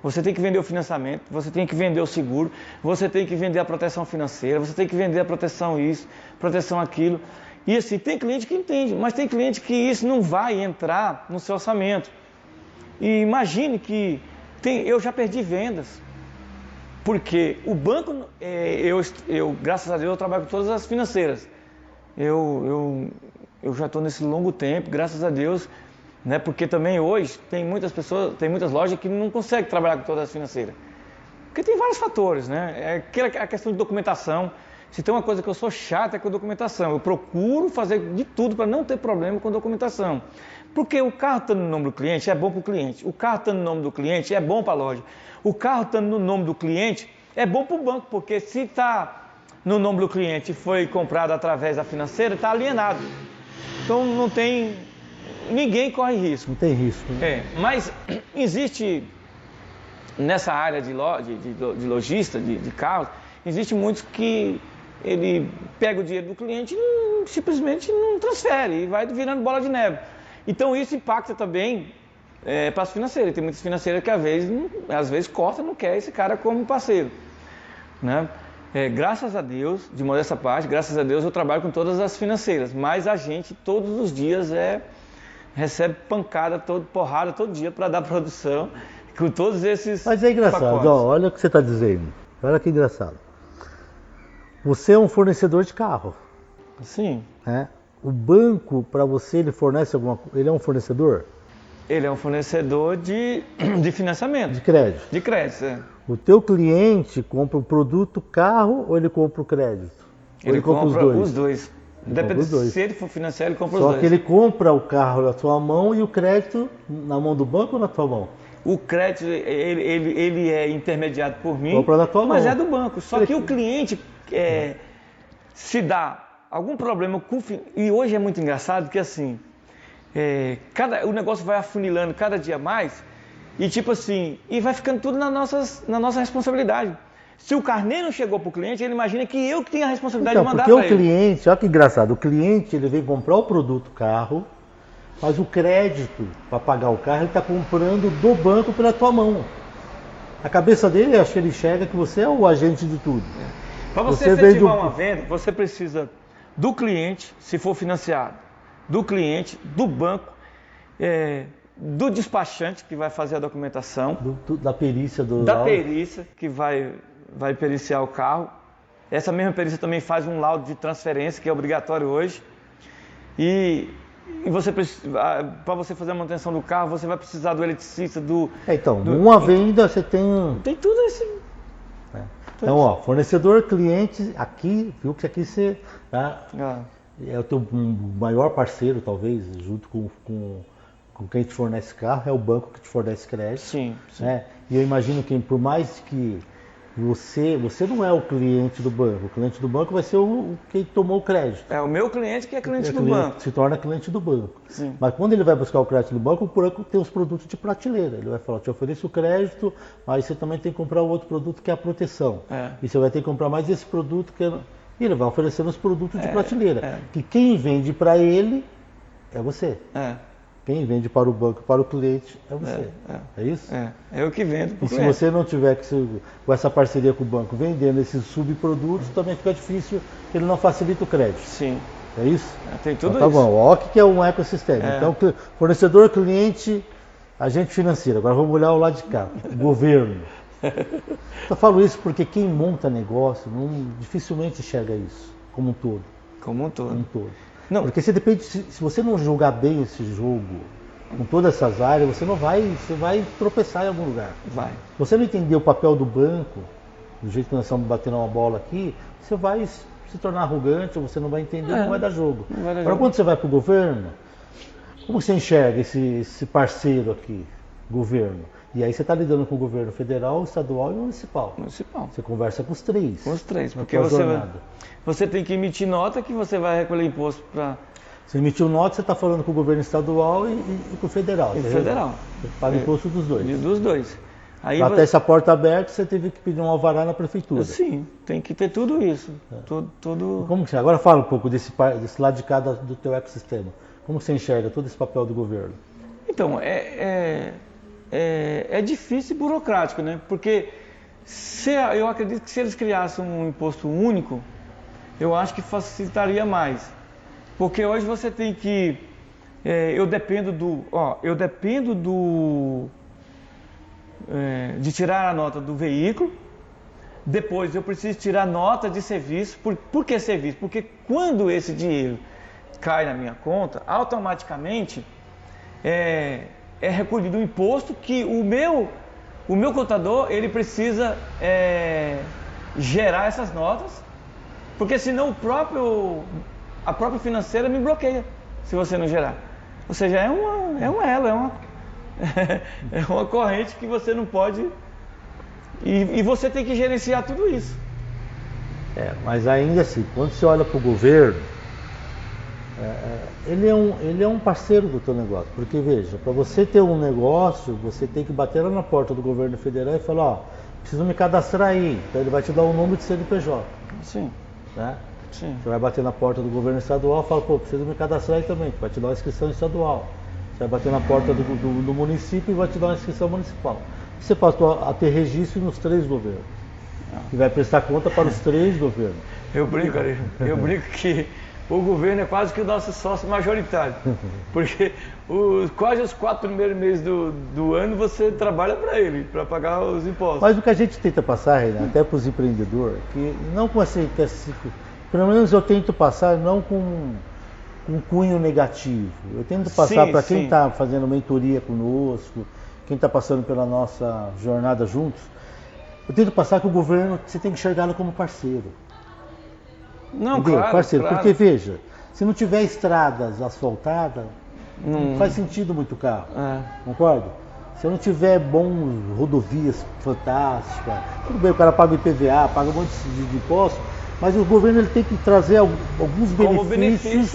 Você tem que vender o financiamento, você tem que vender o seguro, você tem que vender a proteção financeira, você tem que vender a proteção isso, proteção aquilo. E assim, tem cliente que entende, mas tem cliente que isso não vai entrar no seu orçamento. E imagine que eu já perdi vendas, porque o banco, graças a Deus, eu trabalho com todas as financeiras. Eu já estou nesse longo tempo, graças a Deus, né? Porque também hoje tem muitas lojas que não conseguem trabalhar com todas as financeiras. Porque tem vários fatores, né? A questão de documentação. Se tem uma coisa que eu sou chato é com documentação. Eu procuro fazer de tudo para não ter problema com documentação. Porque o carro estando no nome do cliente é bom para o cliente. O carro estando no nome do cliente é bom para a loja. O carro estando no nome do cliente é bom para o banco, porque se está no nome do cliente e foi comprado através da financeira, está alienado. Então não tem... Ninguém corre risco. Não tem risco. Né? Mas existe, nessa área de lojista, de carros, existe muitos que ele pega o dinheiro do cliente e simplesmente não transfere e vai virando bola de neve. Então isso impacta também para as financeiras. Tem muitas financeiras que às vezes corta e não quer esse cara como parceiro. Né? Graças a Deus, de modéstia parte, graças a Deus eu trabalho com todas as financeiras, mas a gente todos os dias recebe pancada, porrada todo dia para dar produção com todos esses Mas é engraçado, ó, olha o que você está dizendo. Olha que engraçado. Você é um fornecedor de carro. Sim. Né? O banco, para você, ele fornece alguma coisa? Ele é um fornecedor? Ele é um fornecedor de financiamento. De crédito? De crédito, O teu cliente compra o produto carro ou ele compra o crédito? Ele compra os dois. Depende se ele for financiar, ele compra os dois. Só que ele compra o carro na tua mão e o crédito na mão do banco ou na tua mão? O crédito, ele é intermediado por mim, compra na tua mão. Mas é do banco. Só que o cliente, se dá algum problema com... E hoje é muito engraçado que assim, o negócio vai afunilando cada dia mais e tipo assim, e vai ficando tudo na nossa responsabilidade. Se o carro nem não chegou para o cliente, ele imagina que eu que tenho a responsabilidade de mandar para ele. Porque o cliente, olha que engraçado, o cliente ele vem comprar o produto carro, mas o crédito para pagar o carro ele está comprando do banco pela tua mão. A cabeça dele, acho que ele enxerga que você é o agente de tudo. Para você efetivar uma venda, você precisa do cliente, se for financiado, do cliente, do banco, do despachante que vai fazer a documentação, da perícia perícia que vai periciar o carro. Essa mesma perícia também faz um laudo de transferência que é obrigatório hoje. E você para você fazer a manutenção do carro, você vai precisar do eletricista, uma venda você tem tudo isso. Então, ó, fornecedor, cliente, aqui, viu que aqui você é o teu maior parceiro, talvez, junto com quem te fornece carro, é o banco que te fornece crédito. Sim. Né? E eu imagino que, por mais que você não é o cliente do banco, o cliente do banco vai ser quem tomou o crédito. É o meu cliente que é cliente do banco. Se torna cliente do banco. Sim. Mas quando ele vai buscar o crédito do banco, o banco tem os produtos de prateleira. Ele vai falar, te ofereço o crédito, mas você também tem que comprar o outro produto que é a proteção. E você vai ter que comprar mais esse produto que E ele vai oferecendo os produtos de prateleira. Que quem vende para ele é você. Quem vende para o banco, para o cliente, é você. É isso? É eu que vendo para o cliente. E se você não tiver com essa parceria com o banco vendendo esses subprodutos, também fica difícil, ele não facilita o crédito. Sim. É isso? Tem tudo então, isso. Tá bom, olha o que é um ecossistema. Então, fornecedor, cliente, agente financeiro. Agora vamos olhar o lado de cá, governo. Eu falo isso porque quem monta negócio dificilmente enxerga isso, como um todo. Como um todo. Não. Porque se você não jogar bem esse jogo com todas essas áreas, você vai tropeçar em algum lugar. Vai. Se você não entender o papel do banco, do jeito que nós estamos batendo uma bola aqui, você vai se tornar arrogante, você não vai entender, não vai dar jogo. Agora quando você vai para o governo, como você enxerga esse parceiro aqui, governo? E aí você está lidando com o governo federal, estadual e municipal. Você conversa com os três. Com os três, porque você tem que emitir nota que você vai recolher imposto para... Você emitiu nota, você está falando com o governo estadual e com o federal. E federal. Você paga imposto dos dois. Dos dois. Aí para ter essa porta aberta, você teve que pedir um alvará na prefeitura. Sim, tem que ter tudo isso. Tudo... Como que agora fala um pouco desse lado de cá do teu ecossistema. Como você enxerga todo esse papel do governo? Então, é difícil e burocrático, né? Porque eu acredito que se eles criassem um imposto único, eu acho que facilitaria mais. Porque hoje você tem que... eu dependo de tirar a nota do veículo, depois eu preciso tirar nota de serviço. Por que serviço? Porque quando esse dinheiro cai na minha conta, automaticamente é recolhido um imposto que o o meu contador, ele precisa gerar essas notas, porque senão a própria financeira me bloqueia, se você não gerar. Ou seja, é um elo, é uma corrente que você não pode... E você tem que gerenciar tudo isso. Mas ainda assim, quando você olha para o governo, ele é um parceiro do teu negócio. Porque veja, para você ter um negócio, você tem que bater lá na porta do governo federal e falar, ó, preciso me cadastrar aí. Então ele vai te dar um número de CNPJ. Sim. Né? Sim. Você vai bater na porta do governo estadual e fala, pô, preciso me cadastrar aí também. Vai te dar uma inscrição estadual. Você vai bater na porta do município e vai te dar uma inscrição municipal. Você passou a ter registro nos 3 governos. E vai prestar conta para os 3 governos. Eu brinco que o governo é quase que o nosso sócio majoritário. Porque quase os 4 primeiros meses do ano você trabalha para ele, para pagar os impostos. Mas o que a gente tenta passar, Renan, até para os empreendedores, que não com pelo menos eu tento passar não com um cunho negativo. Eu tento passar para quem está fazendo mentoria conosco, quem está passando pela nossa jornada juntos, eu tento passar que o governo, você tem que enxergá-lo como parceiro. Não, claro, parceiro, claro. Porque veja, se não tiver estradas asfaltadas, não faz sentido muito carro, concorda? Se não tiver bons rodovias fantásticas, tudo bem, o cara paga IPVA, paga um monte de impostos, mas o governo ele tem que trazer alguns benefícios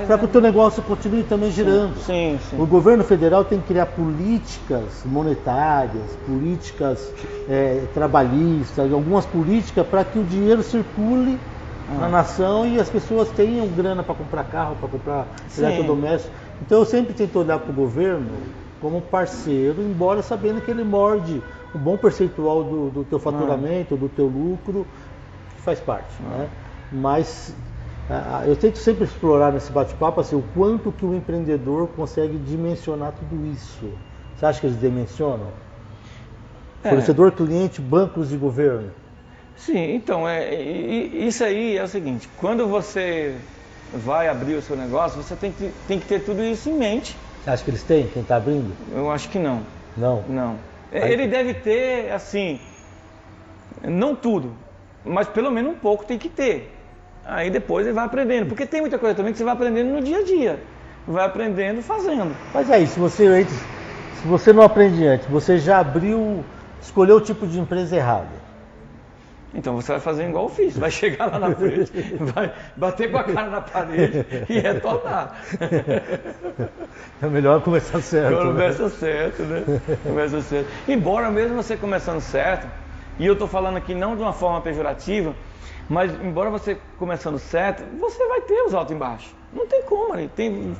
para que o teu negócio continue também girando. Sim. O governo federal tem que criar políticas monetárias, políticas trabalhistas, algumas políticas para que o dinheiro circule na nação e as pessoas tenham grana para comprar carro, para comprar eletrodoméstico. Então eu sempre tento olhar para o governo como parceiro, embora sabendo que ele morde um bom percentual do teu faturamento, do teu lucro, faz parte, né? Mas eu tento sempre explorar nesse bate-papo assim, o quanto que o empreendedor consegue dimensionar tudo isso. Você acha que eles dimensionam? Fornecedor, cliente, bancos de governo. Sim, então, isso aí é o seguinte, quando você vai abrir o seu negócio, você tem que ter tudo isso em mente. Você acha que eles têm, quem está abrindo? Eu acho que não. Não? Ele deve ter, assim, não tudo, mas pelo menos um pouco tem que ter. Aí depois ele vai aprendendo, porque tem muita coisa também que você vai aprendendo no dia a dia. Vai aprendendo fazendo. Mas aí, se você não aprende antes, você já escolheu o tipo de empresa errada. Então você vai fazer igual eu fiz, vai chegar lá na frente, vai bater com a cara na parede e retornar. É melhor começar certo. Começa certo, né? Começa certo. Embora mesmo você começando certo, e eu estou falando aqui não de uma forma pejorativa, mas embora você começando certo, você vai ter os altos e baixos. Não tem como, ali.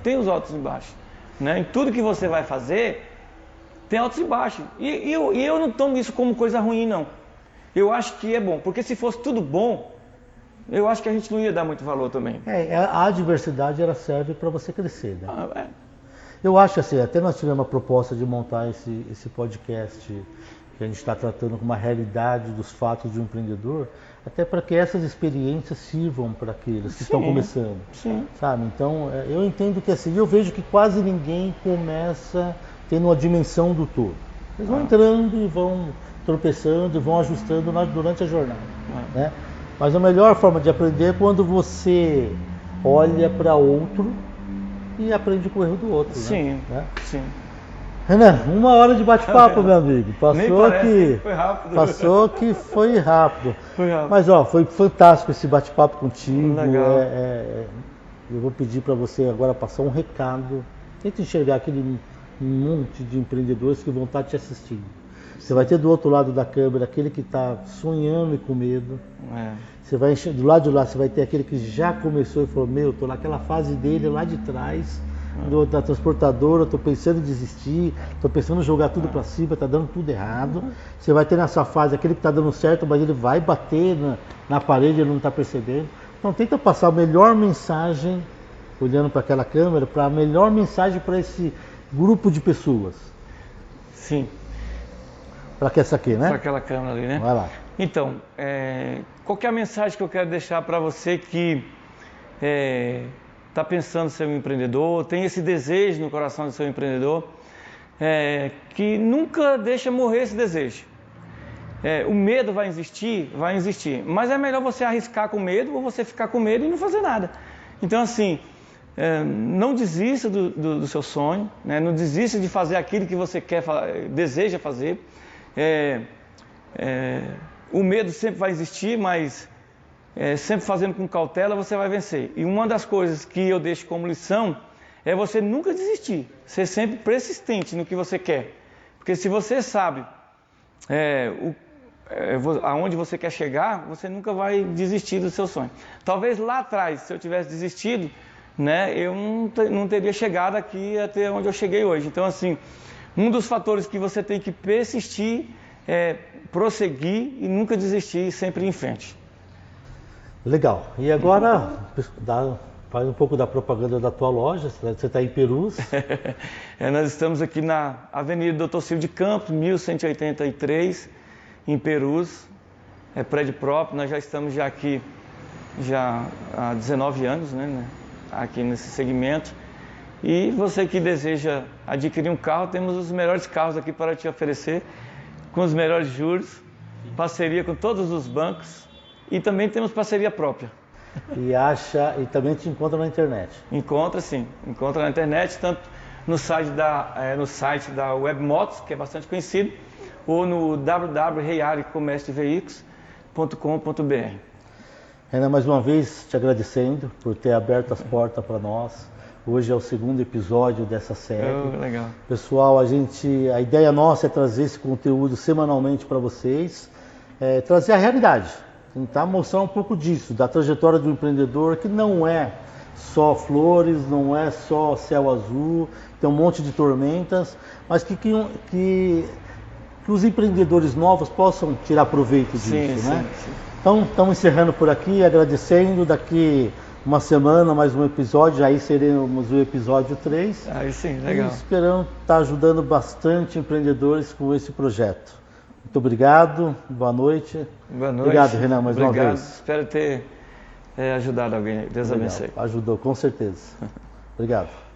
Tem os altos e baixos. Né? Em tudo que você vai fazer, tem altos e baixos. E eu não tomo isso como coisa ruim, não. Eu acho que é bom, porque se fosse tudo bom, eu acho que a gente não ia dar muito valor também. A adversidade ela serve para você crescer, né? Eu acho assim, até nós tivemos uma proposta de montar esse podcast que a gente está tratando como uma realidade dos fatos de um empreendedor, até para que essas experiências sirvam para aqueles que estão começando. Sim. Sabe? Então, eu entendo que assim, eu vejo que quase ninguém começa tendo uma dimensão do todo. Eles vão entrando e vão tropeçando e vão ajustando durante a jornada. Né? Mas a melhor forma de aprender é quando você olha para outro e aprende com o erro do outro. Sim, né? Sim. Renan, 1 hora de bate-papo, meu amigo. Foi rápido. Passou que foi rápido. Foi rápido. Mas foi fantástico esse bate-papo contigo. Legal. Eu vou pedir para você agora passar um recado. Tenta enxergar aquele monte de empreendedores que vão estar te assistindo. Você vai ter do outro lado da câmera aquele que está sonhando e com medo. Você vai do lado de lá, você vai ter aquele que já começou e falou, estou naquela fase dele lá de trás, da transportadora, estou pensando em desistir, estou pensando em jogar tudo para cima, está dando tudo errado. Você vai ter nessa fase aquele que está dando certo, mas ele vai bater na parede, ele não está percebendo. Então tenta passar a melhor mensagem, olhando para aquela câmera, para a melhor mensagem para esse grupo de pessoas. Sim. Para que essa aqui, né? Para aquela câmera ali, né? Vai lá. Então, qual que é a mensagem que eu quero deixar para você que está pensando em ser um empreendedor, tem esse desejo no coração de ser um empreendedor? que nunca deixa morrer esse desejo. O medo vai existir, mas é melhor você arriscar com medo ou você ficar com medo e não fazer nada. Então assim, não desista do seu sonho, né? Não desista de fazer aquilo que você deseja fazer. O medo sempre vai existir, mas sempre fazendo com cautela você vai vencer. E uma das coisas que eu deixo como lição é você nunca desistir, ser sempre persistente no que você quer. Porque se você sabe aonde você quer chegar, você nunca vai desistir do seu sonho. Talvez lá atrás, se eu tivesse desistido, né, eu não teria chegado aqui até onde eu cheguei hoje. Então assim, um dos fatores que você tem que persistir é prosseguir e nunca desistir, sempre em frente. Legal. E agora, faz um pouco da propaganda da tua loja. Você está em Perus. Nós estamos aqui na Avenida Dr. Silvio de Campos, 1183, em Perus. É prédio próprio. Nós já estamos aqui há 19 anos, né, aqui nesse segmento. E você que deseja adquirir um carro, temos os melhores carros aqui para te oferecer, com os melhores juros, parceria com todos os bancos e também temos parceria própria. E também te encontra na internet? Encontra na internet, tanto no site da Webmotos, que é bastante conhecido, ou no www.reiarecomérciodeveículos.com.br. Renan, mais uma vez te agradecendo por ter aberto as portas para nós. Hoje é o segundo episódio dessa série. Legal. Pessoal, a ideia nossa é trazer esse conteúdo semanalmente para vocês, trazer a realidade, tentar mostrar um pouco disso, da trajetória do empreendedor, que não é só flores, não é só céu azul, tem um monte de tormentas, mas que os empreendedores novos possam tirar proveito disso, né? Sim. Então, estamos encerrando por aqui, agradecendo. Daqui uma semana, mais um episódio, aí seremos o episódio 3. Aí sim, legal. E esperamos estar ajudando bastante empreendedores com esse projeto. Muito obrigado, boa noite. Boa noite. Obrigado, Renan, mais uma vez. Espero ter ajudado alguém. Deus abençoe. Ajudou, com certeza. Obrigado.